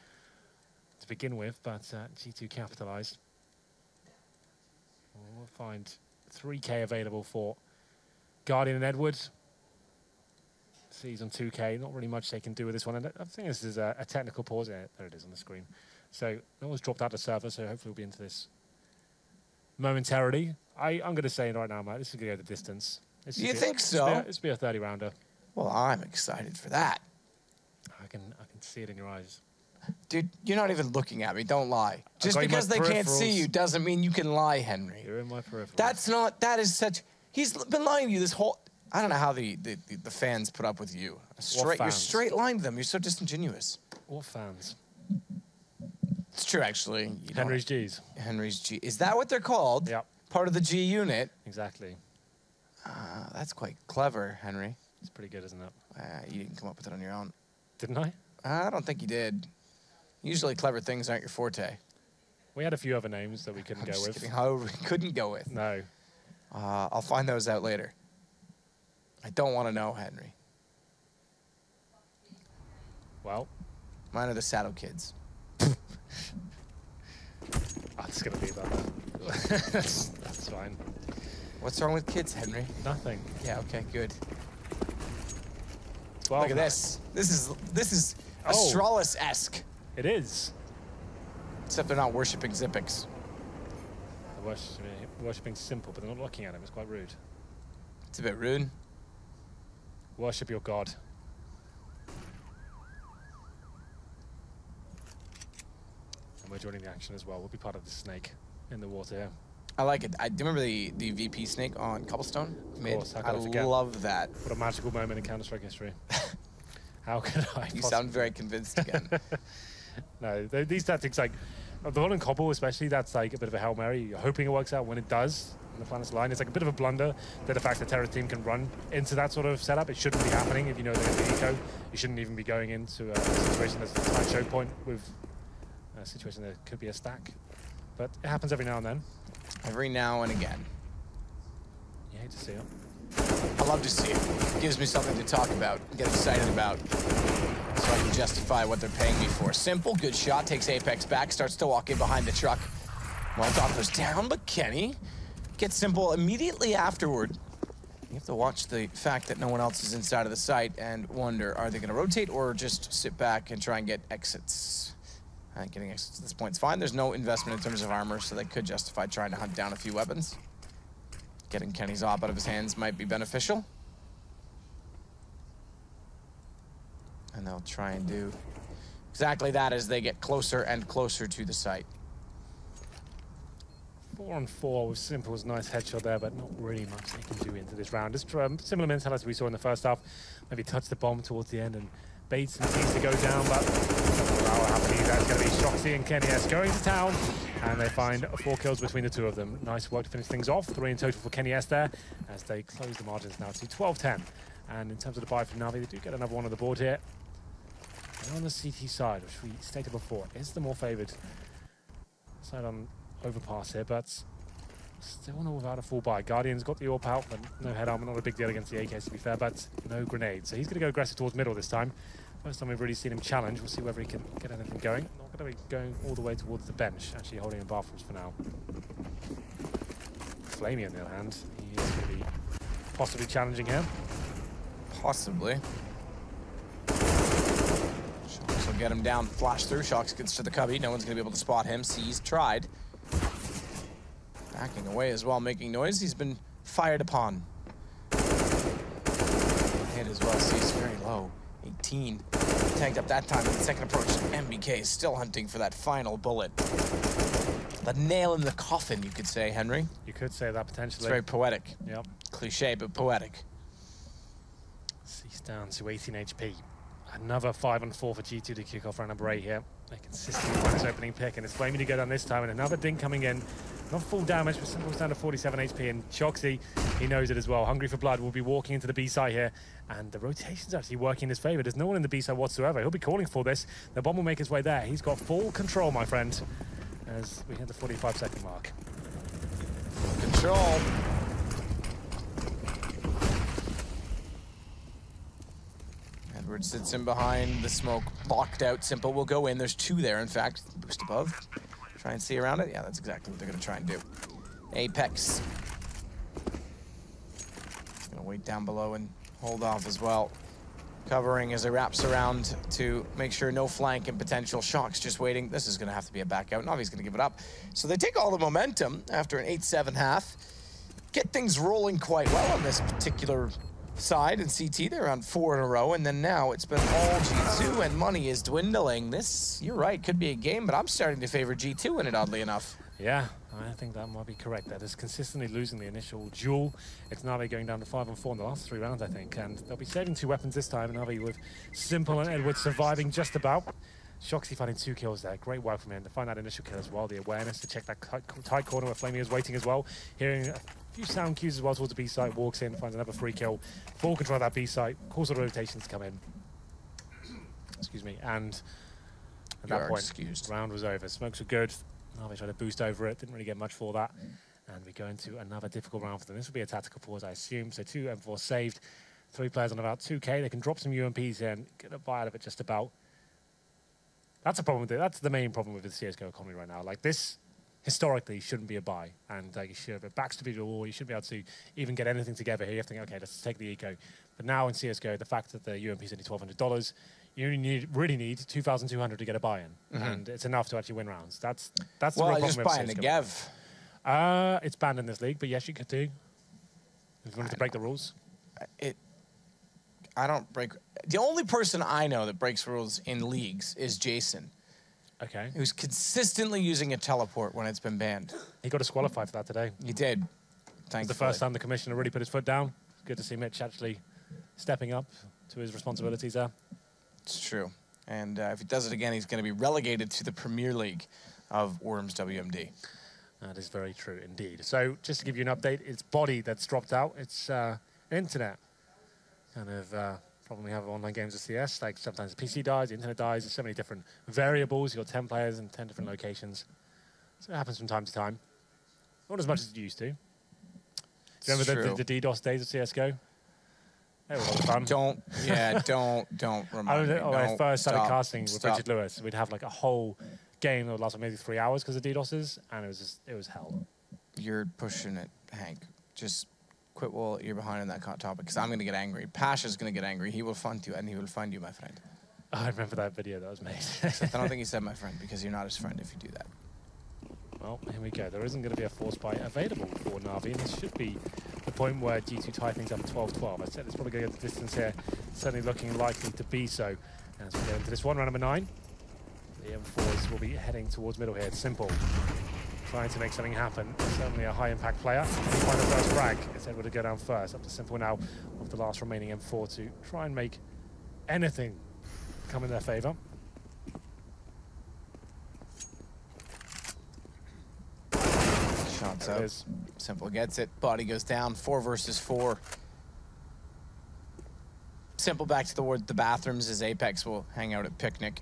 to begin with, but G2 capitalized. We'll find 3K available for Guardian and Edwards. C's on 2K, not really much they can do with this one. And I think this is a technical pause. Yeah, there it is on the screen. So no one's dropped out the server, so hopefully we'll be into this momentarily. I'm going to say right now, Matt, this is going to go the distance. You think so? This will be a 30-rounder. Well, I'm excited for that. I can see it in your eyes. Dude, you're not even looking at me. Don't lie. Just because they can't see you doesn't mean you can lie, Henry. You're in my peripherals. That is such... He's been lying to you this whole... I don't know how the fans put up with you. You're straight lying to them. You're so disingenuous. What fans? It's true, actually. Henry's G's. Henry's G. Is that what they're called? Yep. Part of the G unit? Exactly. That's quite clever, Henry. It's pretty good, isn't it? You didn't come up with it on your own. Didn't I? I don't think you did. Usually clever things aren't your forte. We had a few other names that we couldn't go with. However, we couldn't go with. No. I'll find those out later. I don't want to know, Henry. Well. Mine are the Saddle Kids. Oh, it's going to be about that. That's fine. What's wrong with kids, Henry? Nothing. Yeah, okay, good. 12. Look at this. This is Astralis-esque. It is. Except they're not worshipping Zippix. They're worshipping Simple, but they're not looking at him. It's quite rude. It's a bit rude. Worship your god. And we're joining the action as well. We'll be part of the snake in the water here. I like it. Do you remember the VP snake on Cobblestone? Of course, how could I forget? Love that. What a magical moment in Counter-Strike history. How could I? You sound very convinced again. No, these tactics, like the one in Cobble especially, that's like a bit of a Hail Mary. You're hoping it works out. When it does, on the planet's line, it's like a bit of a blunder that the fact that Terra team can run into that sort of setup. It shouldn't be happening if you know they're in the eco. You shouldn't even be going into a situation that's a tight choke point with a situation that could be a stack. But it happens every now and then. Every now and again. You hate to see it. I love to see it. It gives me something to talk about, get excited about, so I can justify what they're paying me for. Simple, good shot, takes Apex back, starts to walk in behind the truck. Molotov goes down, but Kenny gets Simple immediately afterward. You have to watch the fact that no one else is inside of the site and wonder, are they going to rotate or just sit back and try and get exits? I think getting exits at this point is fine. There's no investment in terms of armor, so they could justify trying to hunt down a few weapons. Getting Kenny's op out of his hands might be beneficial. And they'll try and do exactly that as they get closer and closer to the site. 4-on-4 with Simple's nice headshot there, but not really much they can do into this round. Just similar mentality we saw in the first half. Maybe touch the bomb towards the end and baits and seems to go down, but doesn't allow it happening. That's going to be Shoxy and Kenny S going to town, and they find 4 kills between the two of them. Nice work to finish things off. 3 in total for Kenny S there, as they close the margins now to 12-10. And in terms of the buy from Na'Vi, they do get another one on the board here. And on the CT side, which we stated before, is the more favoured side on Overpass here, but still not without a full buy. Guardian's got the AWP out, but no head armor, not a big deal against the AKs to be fair, but no grenade. So he's going to go aggressive towards middle this time. First time we've really seen him challenge. We'll see whether he can get anything going. Not going to be going all the way towards the bench, actually holding in bathrooms for now. Flamey on the other hand, he is going to be possibly challenging here. Possibly. Shox will get him down, flash through. Shox gets to the cubby. No one's going to be able to spot him. Sees, tried. Backing away as well, making noise. He's been fired upon. Hit as well. Sees very low. 18. Tagged up that time in the second approach. MBK is still hunting for that final bullet. The nail in the coffin, you could say, Henry. You could say that potentially. It's very poetic. Yep. Cliche, but poetic. He's down to 18 HP. Another 5-on-4 for G2 to kick off round number 8 here. They consistently find his opening pick, and it's Flamey to go down this time, and another dink coming in. Not full damage, but Simple's down to 47 HP, and Shoxy, he knows it as well. Hungry for blood, will be walking into the B side here, and the rotation's actually working in his favor. There's no one in the B side whatsoever. He'll be calling for this. The bomb will make his way there. He's got full control, my friend, as we hit the 45-second mark. Control. Edward sits in behind the smoke, locked out. Simple will go in. There's 2 there, in fact. Boost above. Try and see around it. Yeah, that's exactly what they're going to try and do. Apex. Going to wait down below and hold off as well. Covering as it wraps around to make sure no flank and potential Shox just waiting. This is going to have to be a back out. Navi's going to give it up. So they take all the momentum after an 8-7 half. Get things rolling quite well on this particular side, and CT, they're on 4 in a row, and then now it's been all G2, and money is dwindling. This, you're right, could be a game, but I'm starting to favor G2 in it, oddly enough. Yeah, I think that might be correct. That is consistently losing the initial duel. It's Na'Vi going down to 5-on-4 in the last 3 rounds, I think, and they'll be saving 2 weapons this time, and Na'Vi with Simple and Edward surviving just about. Shoxy finding 2 kills there. Great work from him to find that initial kill as well. The awareness to check that tight corner where Flamey is waiting as well. Hearing a few sound cues as well towards the B site. Walks in, finds another free kill. Full control of that B site. Calls the rotations to come in. Excuse me. And at that point, round was over. Smokes were good. Na'Vi tried to boost over it. Didn't really get much for that. And we go into another difficult round for them. This will be a tactical pause, I assume. So 2 M4 saved. 3 players on about 2K. They can drop some UMPs here and get a buy out of it just about. That's a problem with it. That's the main problem with the CSGO economy right now. Like, this historically shouldn't be a buy, and like, you should have a backstop or you shouldn't be able to even get anything together here. You have to think, okay, let's take the eco. But now in CSGO, the fact that the UMP is only $1,200, you only really need 2,200 to get a buy-in, and it's enough to actually win rounds. That's the real problem. Just buying the Gev. It's banned in this league, but yes, you could do. If you wanted to break the rules. I don't break. The only person I know that breaks rules in leagues is Jason. Okay. Who's consistently using a teleport when it's been banned. He got disqualified for that today. He did. Thankfully. It was the first time the commissioner really put his foot down. It's good to see Mitch actually stepping up to his responsibilities there. It's true. And if he does it again, he's going to be relegated to the Premier League of Worms WMD. That is very true indeed. So just to give you an update, it's body that's dropped out. It's internet. Kind of problem we have online games of CS. Like sometimes the PC dies, the internet dies. There's so many different variables. You've got 10 players in 10 different locations. So it happens from time to time. Not as much as it used to. Remember the DDoS days of CSGO? They were a lot of fun. Don't remind me. When I first started casting with Richard Lewis, we'd have like a whole game that would last maybe 3 hours because of DDoSes, and it was hell. You're pushing it, Hank. Just quit while you're behind on that topic, because I'm going to get angry. Pasha's going to get angry. He will find you, and he will find you, my friend. I remember that video that was made. I don't think he said my friend, because you're not his friend if you do that. Well, here we go. There isn't going to be a force buy available for Na'Vi, and this should be the point where G2 tie things up at 12-12. I said it's probably going to get the distance here. Certainly looking likely to be so. As we go into this one, round number 9. The M4s will be heading towards middle here. It's Simple. Trying to make something happen. Certainly a high-impact player. Find the first frag. It's Edward to go down first. Up to Simple now of the last remaining M4 to try and make anything come in their favour. Shots up. Simple gets it. Body goes down. 4 versus 4. Simple back toward the bathrooms as Apex will hang out at Picnic.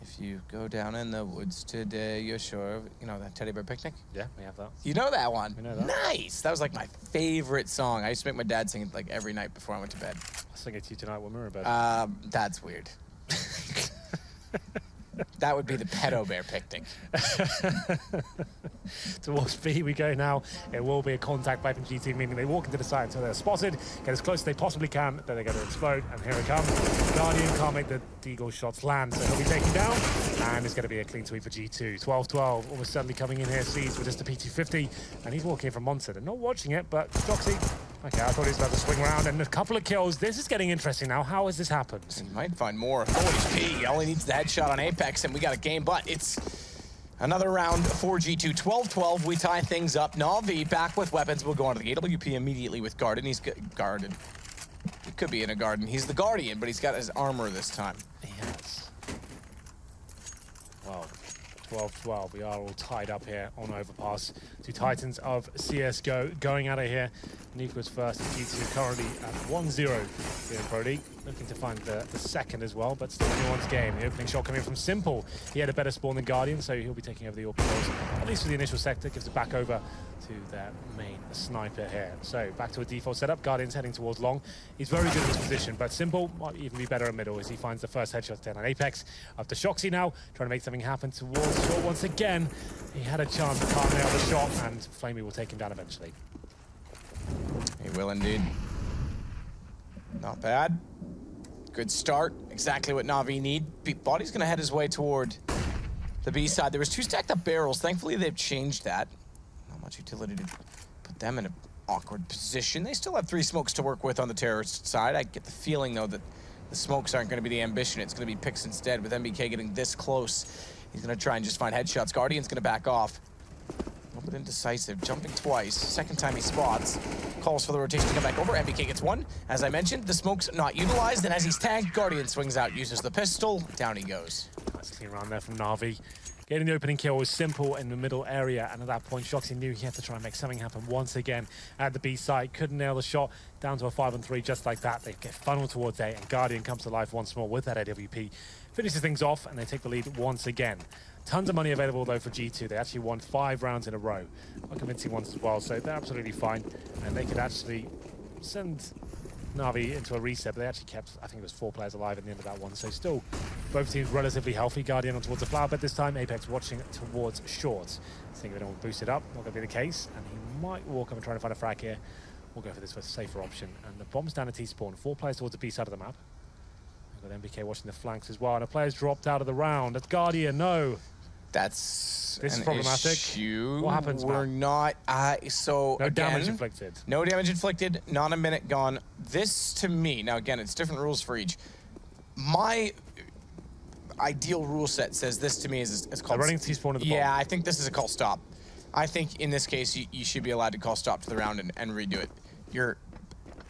If you go down in the woods today, you're sure of, you know that Teddy Bear Picnic? Yeah, we have that. You know that one? We know that. Nice! That was like my favorite song. I used to make my dad sing it like every night before I went to bed. I'll sing it to you tonight when we're in bed. That's weird. That would be the Pedo Bear Picnic. Towards B we go now. It will be a contact by from GT, meaning they walk into the site until they're spotted, get as close as they possibly can, then they're going to explode, and here it comes. Guardian can't make the Deagle shots land, so he'll be taken down, and it's going to be a clean sweep for G2. 12-12, almost certainly coming in here, sees with just a P250, and he's walking in from Monster. They're not watching it, but Joxy, okay, I thought he was about to swing around, and a couple of kills. This is getting interesting now. How has this happened? He might find more. He only needs the headshot on Apex, and we got a game, but it's another round for G2. 12-12, we tie things up. Na'Vi back with weapons. We'll go on to the AWP immediately with Garden. He's guarded. He could be in a garden. He's the Guardian, but he's got his armor this time. He has. Well, 12-12. We are all tied up here on Overpass. Two Titans of CSGO going out of here. Nuke was first, and G2 currently at 1-0 here in Pro League. Looking to find the second as well, but still anyone's game. The opening shot coming from Simple. He had a better spawn than Guardian, so he'll be taking over the AWP roles, at least for the initial sector. Gives it back over to their main sniper here. So back to a default setup. Guardian's heading towards long. He's very good in this position, but Simple might even be better in middle as he finds the first headshot down on Apex. Up to Shoxy now, trying to make something happen towards short once again. He had a chance, can't nail the shot, and Flamey will take him down eventually. He will indeed. Not bad. Good start. Exactly what Na'Vi need. Body's going to head his way toward the B side. There was 2 stacked up barrels. Thankfully, they've changed that. Not much utility to put them in an awkward position. They still have 3 smokes to work with on the terrorist side. I get the feeling, though, that the smokes aren't going to be the ambition. It's going to be picks instead. With MBK getting this close, he's going to try and just find headshots. Guardian's going to back off. A little bit indecisive, jumping twice. Second time he spots. Calls for the rotation to come back over. MBK gets 1. As I mentioned, the smoke's not utilized, and as he's tagged, Guardian swings out, uses the pistol. Down he goes. Nice clean round there from Na'Vi. Getting the opening kill was Simple in the middle area, and at that point, Shoxy knew he had to try and make something happen once again at the B site. Couldn't nail the shot. Down to a 5-on-3 just like that. They get funneled towards A, and Guardian comes to life once more with that AWP. Finishes things off, and they take the lead once again. Tons of money available, though, for G2. They actually won 5 rounds in a row. Quite convincing ones as well, so they're absolutely fine. And they could actually send Na'Vi into a reset, but they actually kept, I think it was 4 players alive at the end of that one. So still Both teams relatively healthy. Guardian on towards the flower bed this time. Apex watching towards short. Seeing if anyone boosted up. Not going to be the case. And he might walk up and try to find a frag here. We'll go for this for a safer option. And the bomb's down at T-spawn. 4 players towards the B side of the map. We've got MBK watching the flanks as well. And a player's dropped out of the round. That's Guardian, no. This is problematic. Issue. What happens, We're not... so, no again, damage inflicted. No damage inflicted. Not a minute gone. This, to me... Now, again, it's different rules for each. My ideal rule set says this to me is called... They're running T-spawn at the bomb. Yeah, I think this is a call stop. I think in this case, you should be allowed to call stop to the round and redo it. You're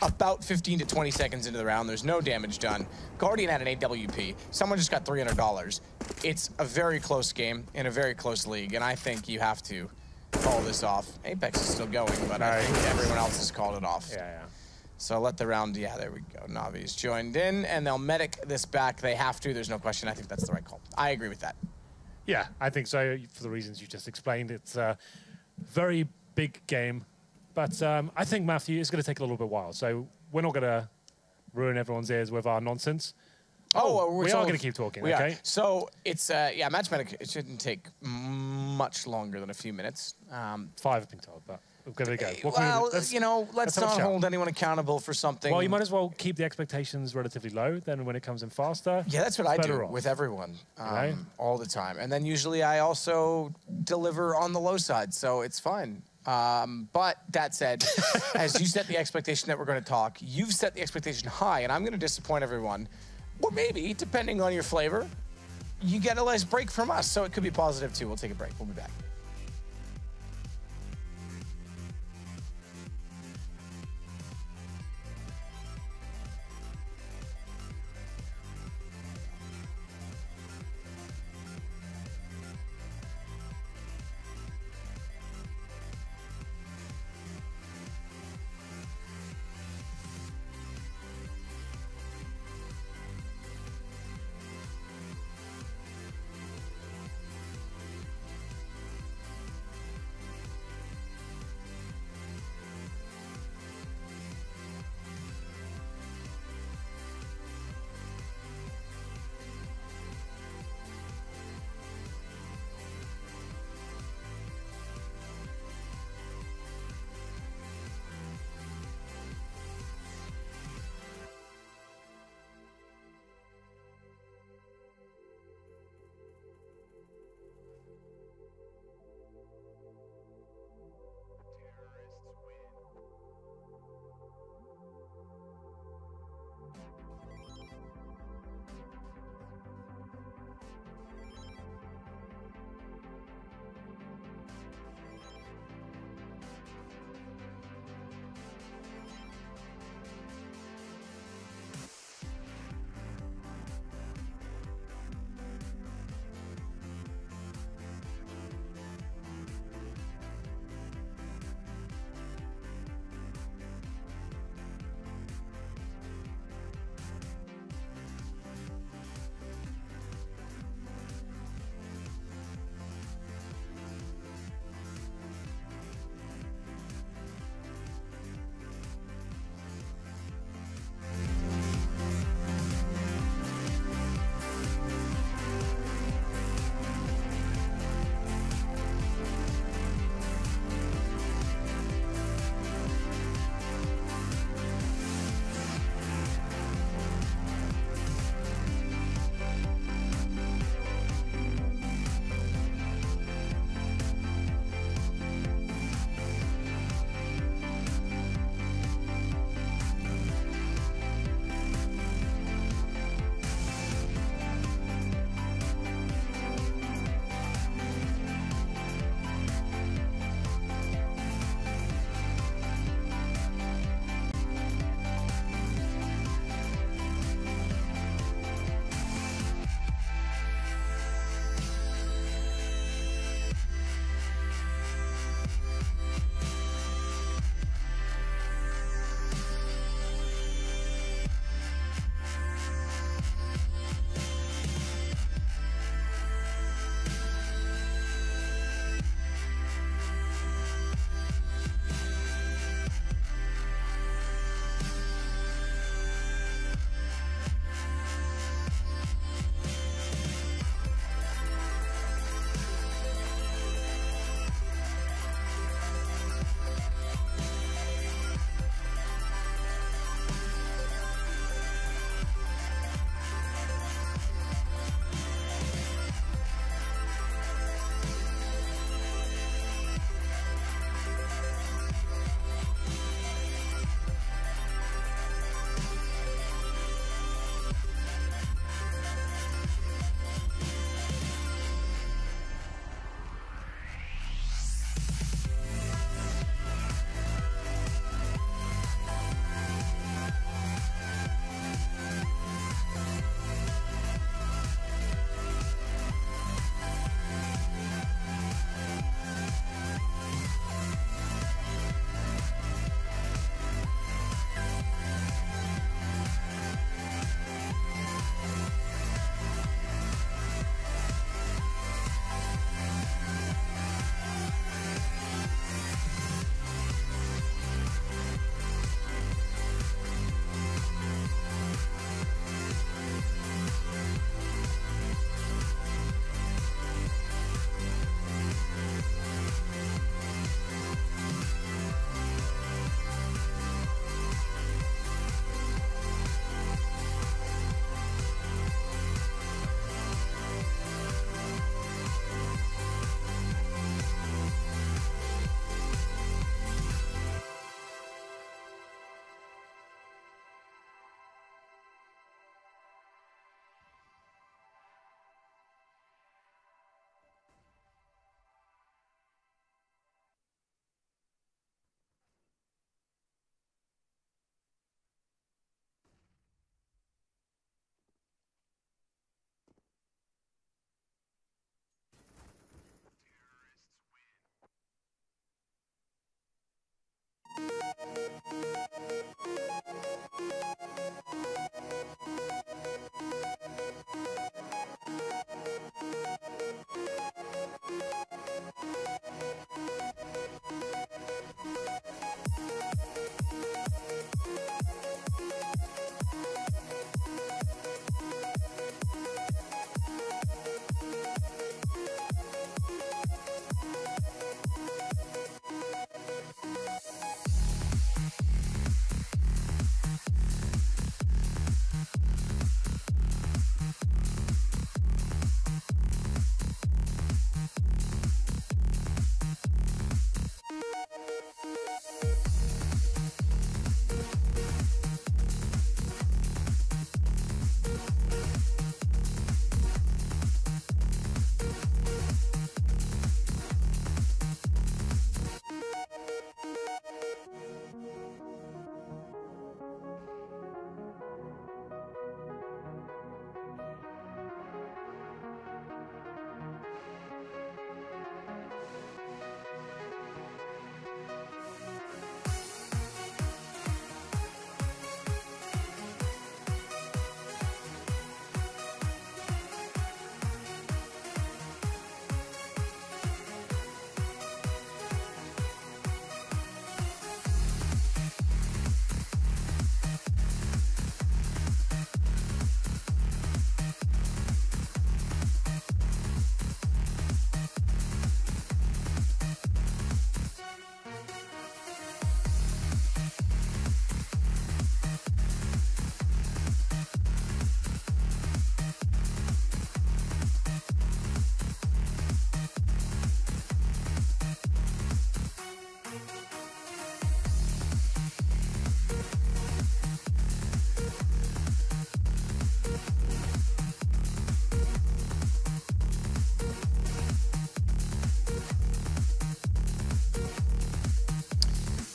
about 15 to 20 seconds into the round. There's no damage done. Guardian had an AWP. Someone just got $300. It's a very close game in a very close league, and I think you have to call this off. Apex is still going, but I think everyone else has called it off. Yeah. So let the round, yeah, there we go. Navi's joined in, and they'll medic this back. They have to. There's no question. I think that's the right call. I agree with that. Yeah, I think so, for the reasons you just explained. It's a very big game. But I think, Matthew, it's going to take a little bit while. So we're not going to ruin everyone's ears with our nonsense. We are going to keep talking, okay? Are. So it's, yeah, match medic, it shouldn't take much longer than a few minutes. 5 have been told, but we're going to go. Well, you know, let's not hold anyone accountable for something. Well, you might as well keep the expectations relatively low. Then when it comes in faster, yeah, that's what I do with everyone all the time. And then usually I also deliver on the low side, so it's fine. But that said, as you set the expectation that we're going to talk, you've set the expectation high, and I'm going to disappoint everyone. Or maybe, depending on your flavor, you get a nice break from us, so it could be positive too. We'll take a break. We'll be back.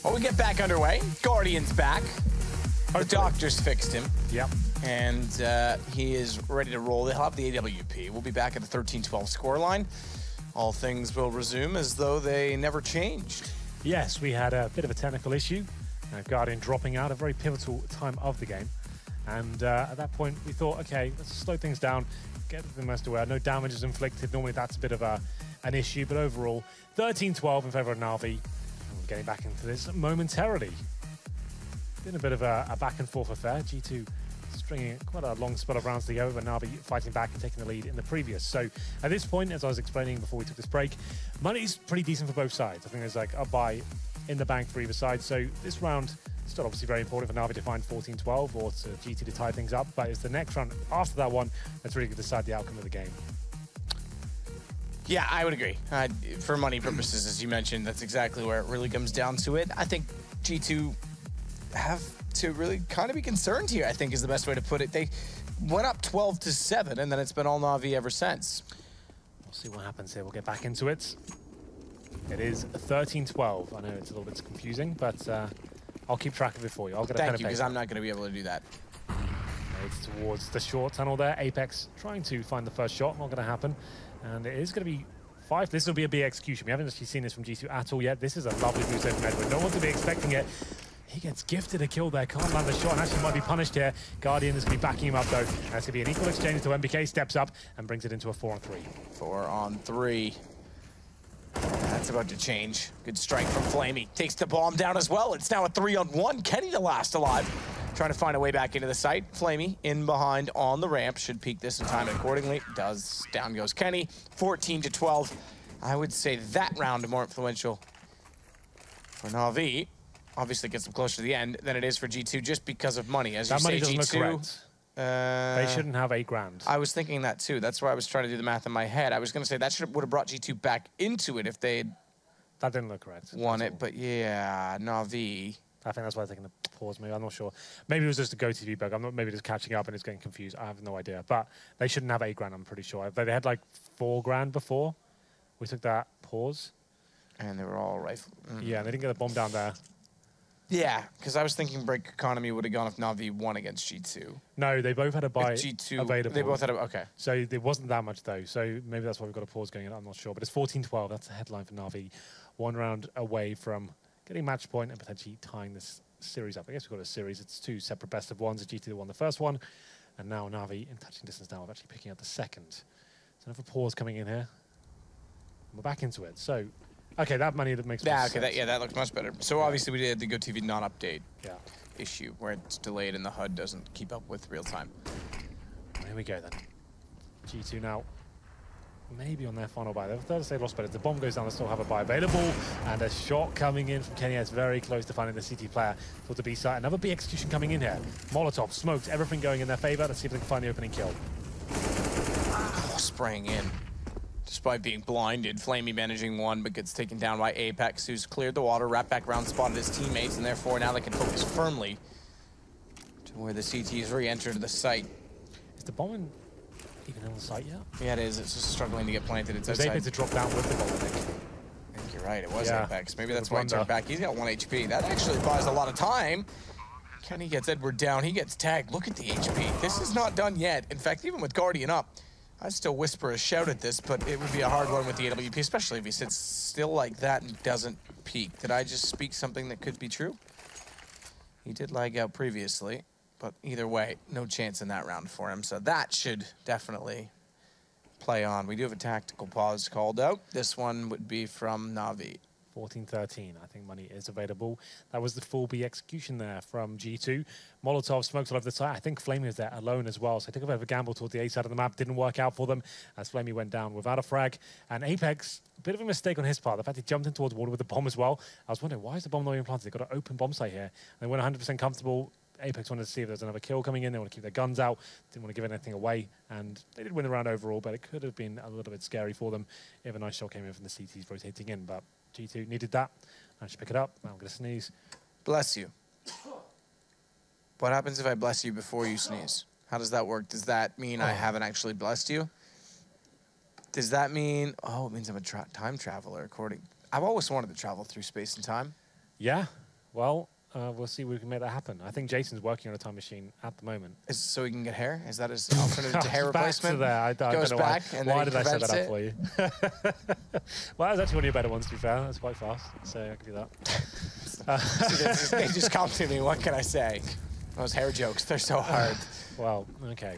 Well, we get back underway. Guardian's back. The doctors fixed him. Yep. And he is ready to roll. They'll have the AWP. We'll be back at the 13-12 scoreline. All things will resume as though they never changed. Yes, we had a bit of a technical issue. Guardian dropping out, a very pivotal time of the game. And at that point, we thought, okay, let's slow things down, get the most aware. No damage is inflicted. Normally, that's a bit of an issue. But overall, 13-12 in favor of Na'Vi. And we're getting back into this momentarily. Been a bit of a back and forth affair. G2 stringing quite a long spell of rounds to go, but Na'Vi fighting back and taking the lead in the previous. So at this point, as I was explaining before we took this break, money's pretty decent for both sides. I think there's like a buy in the bank for either side. So this round, still obviously very important for Na'Vi to find 14-12 or to GT to tie things up. But it's the next round after that one that's really going to decide the outcome of the game. Yeah, I would agree. For money purposes, as you mentioned, that's exactly where it really comes down to it. I think G2 have to really kind of be concerned here, I think is the best way to put it. They went up 12-7, and then it's been all Na'Vi ever since. We'll see what happens here. We'll get back into it. It is 13-12. I know it's a little bit confusing, but I'll keep track of it for you. I'll get a pen and paper. Thank you, because I'm not going to be able to do that. It's towards the short tunnel there. Apex trying to find the first shot. Not going to happen. And it is going to be 5. This will be a big execution. We haven't actually seen this from G2 at all yet. This is a lovely boost from Edward. No one to be expecting it. He gets gifted a kill there, can't land the shot, and actually might be punished here. Guardian is going to be backing him up, though. And it's going to be an equal exchange until MBK steps up and brings it into a 4-on-3. 4-on-3. That's about to change. Good strike from Flamey. Takes the bomb down as well. It's now a 3-on-1. Kenny the last alive. Trying to find a way back into the site. Flamey in behind on the ramp. Should peek this and time it accordingly. Does. Down goes Kenny. 14-12. I would say that round more influential for Na'Vi. Obviously gets them closer to the end than it is for G2 just because of money. As that you money say, doesn't G2... look correct. They shouldn't have $8,000. I was thinking that too. That's why I was trying to do the math in my head. I was going to say that would have brought G2 back into it if they'd... That didn't look correct. Won it, but yeah, Na'Vi... I think that's why they're taking the pause. Maybe I'm not sure. Maybe it was just a GoTV bug. I'm not. Maybe just catching up and it's getting confused. I have no idea. But they shouldn't have $8,000. I'm pretty sure. They had like $4,000 before. We took that pause. And they were all rifled. Yeah, and they didn't get a bomb down there. Yeah, because I was thinking break economy would have gone if Na'Vi won against G2. No, they both had a buy G2 available. They both had a... Okay. So there wasn't that much, though. So maybe that's why we've got a pause going on. I'm not sure. But it's 14-12. That's the headline for Na'Vi. 1 round away from getting match point and potentially tying this series up. I guess we've got a series. It's 2 separate best of ones. G2 won the first one. And now Na'Vi in touching distance now of actually picking up the second. So another pause coming in here. We're back into it. So... Okay, that money that makes yeah, sense. That looks much better. So obviously we did the GoTV non-update issue where it's delayed and the HUD doesn't keep up with real time. Here we go then. G2 now maybe on their final buy. They'll say lost, but if the bomb goes down, they still have a buy available. And a shot coming in from Kenny. It's very close to finding the CT player for the B side. Another B execution coming in here. Molotov, smokes, everything going in their favor. Let's see if they can find the opening kill. Oh, spraying in. Despite being blinded, Flamey managing one, but gets taken down by Apex, who's cleared the water, wrapped back around, spotted his teammates, and therefore now they can focus firmly to where the CTs re-entered the site. Is the bomb even on the site yet? Yeah, it is. It's just struggling to get planted. It's outside. Apex to drop down with the bomb, I think. I think you're right. It was Apex. Maybe that's why he turned back. He's got 1 HP. That actually buys a lot of time. Kenny gets Edward down. He gets tagged. Look at the HP. This is not done yet. In fact, even with Guardian up, I'd still whisper a shout at this, but it would be a hard one with the AWP, especially if he sits still like that and doesn't peek. Did I just speak something that could be true? He did lag out previously, but either way, no chance in that round for him. So that should definitely play on. We do have a tactical pause called out. This one would be from Na'Vi. 14-13. I think money is available. That was the full B execution there from G2. Molotov smokes all over the side. I think Flamey was there alone as well, so they took a bit of a gamble toward the A side of the map. Didn't work out for them as Flamey went down without a frag. And Apex, a bit of a mistake on his part. The fact he jumped in towards water with the bomb as well. I was wondering, why is the bomb not even planted? They've got an open bomb site here. And they weren't 100% comfortable. Apex wanted to see if there's another kill coming in. They want to keep their guns out. Didn't want to give anything away. And they did win the round overall, but it could have been a little bit scary for them if a nice shot came in from the CTs rotating in. But G2 needed that. I should pick it up. I'm going to sneeze. Bless you. What happens if I bless you before you sneeze? How does that work? Does that mean I haven't actually blessed you? Does that mean... Oh, it means I'm a time traveler, according... I've always wanted to travel through space and time. Yeah. Well, we'll see if we can make that happen. I think Jason's working on a time machine at the moment. So he can get hair? Is that his alternative to hair replacement? Back to there. Goes back and why then did I set that it? up for you? Well, that was actually one of your better ones, to be fair. That's quite fast, so I can do that. They just come to me. What can I say? Those hair jokes, they're so hard. Well, okay.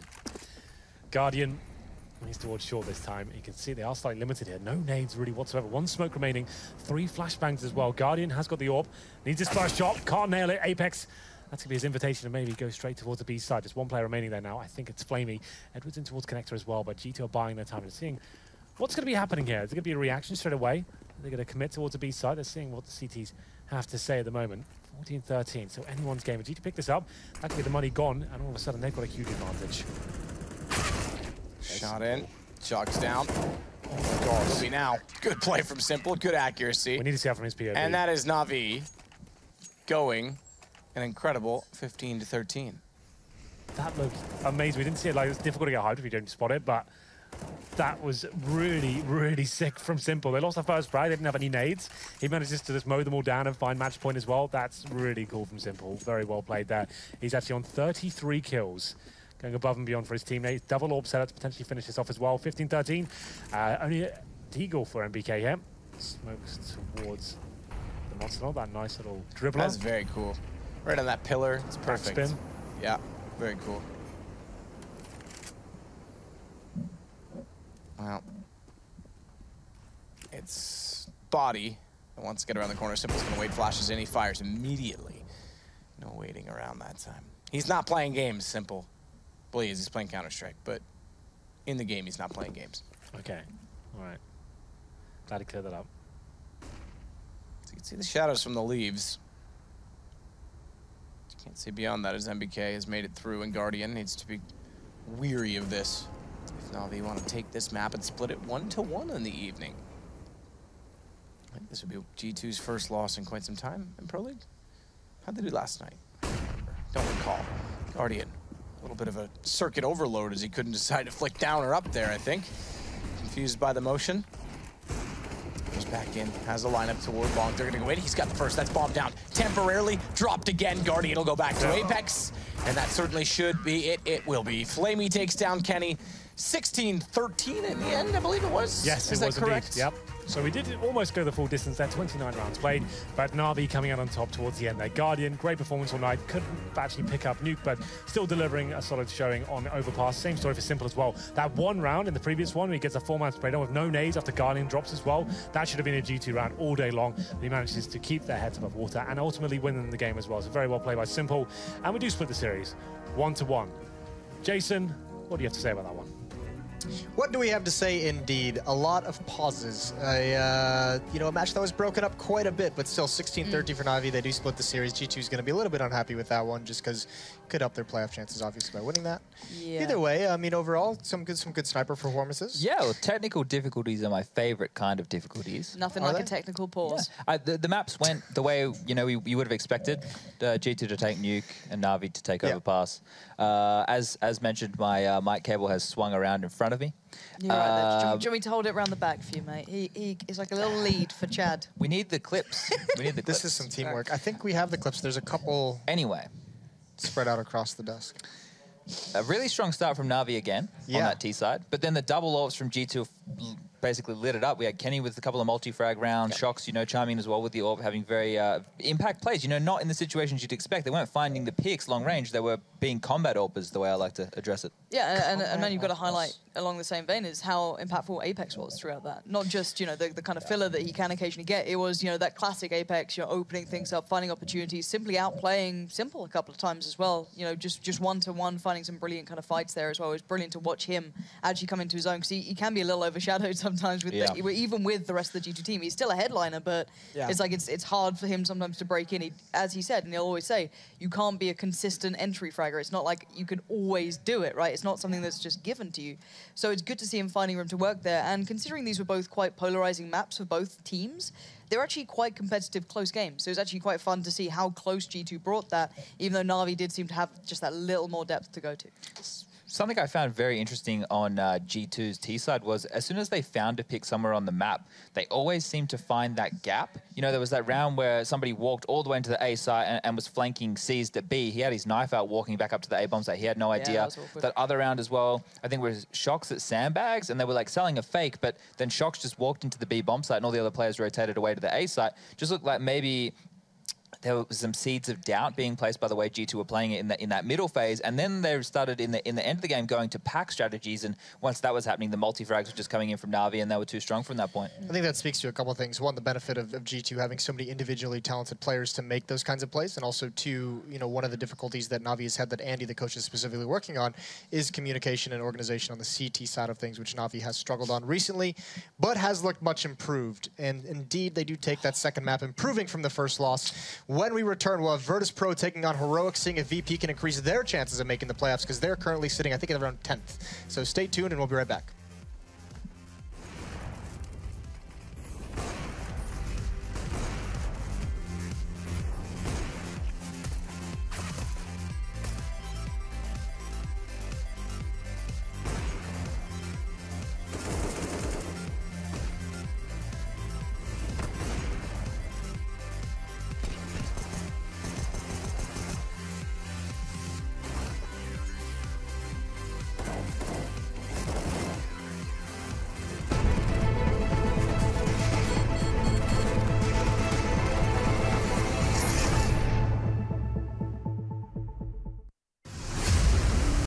Guardian, he's towards short this time. You can see they are slightly limited here. No nades really whatsoever. 1 smoke remaining. 3 flashbangs as well. Guardian has got the AWP. Needs his first shot. Can't nail it. Apex. That's going to be his invitation to maybe go straight towards the B side. Just 1 player remaining there now. I think it's Flamey. Edwards in towards Connector as well, but G2 are buying their time and seeing what's going to be happening here. Is it going to be a reaction straight away? Are they going to commit towards the B side? They're seeing what the CTs have to say at the moment. 14-13, so anyone's game. If G2 pick this up, that could be the money gone, and all of a sudden they've got a huge advantage. Shot in. Shock's down. Oh, God. Now. Good play from Simple. Good accuracy. We need to see out from his POV. And that is Na'Vi going an incredible 15-13. That looked amazing. We didn't see it. Like, it's difficult to get hyped if you don't spot it, but that was really, really sick from Simple. They lost their first frag. They didn't have any nades. He managed to just mow them all down and find match point as well. That's really cool from Simple. Very well played there. He's actually on 33 kills. Going above and beyond for his teammates. Double AWP setup to potentially finish this off as well. 15-13. Only a deagle for MBK here. Smokes towards the monster. That nice little dribbler. That's very cool. Right on that pillar. It's perfect. Backspin. Yeah, very cool. Well, it's Body that wants to get around the corner. Simple's going to wait, flashes in, he fires immediately. No waiting around that time. He's not playing games, Simple. Please, he's playing Counter-Strike, but in the game, he's not playing games. Okay, all right. Glad to clear that up. So you can see the shadows from the leaves. You can't see beyond that as MBK has made it through, and Guardian needs to be weary of this. If Na'Vi want to take this map and split it 1-1 in the evening. I think this would be G2's first loss in quite some time in Pro League. How'd they do last night? Don't recall. Guardian, a little bit of a circuit overload as he couldn't decide to flick down or up there, I think. Confused by the motion. Goes back in, has a lineup toward Bonk. They're gonna go in, he's got the first, that's bomb down. Temporarily dropped again, Guardian will go back to Apex. And that certainly should be it, it will be. Flamey takes down Kenny. 16-13 in the end, I believe it was. Yes, Is it was that correct? indeed. Yep. So we did almost go the full distance there, 29 rounds played, but Na'Vi coming out on top towards the end there. Guardian, great performance all night, couldn't actually pick up Nuke, but still delivering a solid showing on Overpass. Same story for Simple as well. That 1 round in the previous one, where he gets a 4-man spray down with no nades after Guardian drops as well, that should have been a G2 round all day long. But he manages to keep their heads above water and ultimately winning the game as well. So very well played by Simple. And we do split the series, 1-1. Jason, what do you have to say about that one? What do we have to say? Indeed, a lot of pauses. You know, a match that was broken up quite a bit, but still 16-13 for Na'Vi. They do split the series. G2 is going to be a little bit unhappy with that one, just because could up their playoff chances, obviously, by winning that. Yeah. Either way, I mean, overall, some good sniper performances. Yeah, well, technical difficulties are my favorite kind of difficulties. Nothing like a technical pause. Yeah. The maps went the way you would have expected. G2 to take Nuke and Na'Vi to take Overpass. As mentioned, my mic cable has swung around in front of me. You're right there. Do you want me to hold it around the back for you, mate? He is like a little lead for Chad. We need the clips. We need the clips. This is some teamwork. I think we have the clips. There's a couple. Anyway. Spread out across the desk. A really strong start from Na'Vi again on that T side, but then the double AWPs from G2 basically lit it up. We had Kenny with a couple of multi-frag rounds, Shocks, you know, chiming in as well with the AWP, having very impact plays, you know, not in the situations you'd expect. They weren't finding the picks long range, they were being combat AWPers, the way I like to address it. Yeah, and then you've got to highlight along the same vein is how impactful Apex was throughout that. Not just, you know, the kind of filler that he can occasionally get. It was, you know, that classic Apex, you know, opening things up, finding opportunities, simply outplaying Simple a couple of times as well. You know, just 1-to-1, finding some brilliant kind of fights there as well. It was brilliant to watch him actually come into his own, because he can be a little overshadowed sometimes with even with the rest of the G2 team. He's still a headliner, but it's like it's hard for him sometimes to break in. As he said, and he'll always say, you can't be a consistent entry fragger. It's not like you can always do it, right? It's not something that's just given to you. So it's good to see him finding room to work there. And considering these were both quite polarizing maps for both teams, they're actually quite competitive, close games. So it's actually quite fun to see how close G2 brought that, even though Na'Vi did seem to have just that little more depth to go to. Something I found very interesting on G2's T side was as soon as they found a pick somewhere on the map, they always seemed to find that gap. You know, there was that round where somebody walked all the way into the A side and was flanking C's at B. He had his knife out walking back up to the A bomb site. He had no idea. That other round as well, I think it was Shocks at Sandbags, and they were like selling a fake, but then Shocks just walked into the B bomb site and all the other players rotated away to the A site. Just looked like maybe there was some seeds of doubt being placed by the way G2 were playing it in that middle phase, and then they started in the end of the game going to pack strategies, and once that was happening, the multi-frags were just coming in from Na'Vi, and they were too strong from that point. I think that speaks to a couple of things. One, the benefit of G2 having so many individually talented players to make those kinds of plays, and also two, you know, one of the difficulties that Na'Vi has had that Andy, the coach, is specifically working on is communication and organization on the CT side of things, which Na'Vi has struggled on recently, but has looked much improved. And indeed, they do take that second map, improving from the first loss. When we return, we'll have Virtus Pro taking on Heroic, seeing if VP can increase their chances of making the playoffs, because they're currently sitting, I think, at around 10th. So stay tuned, and we'll be right back.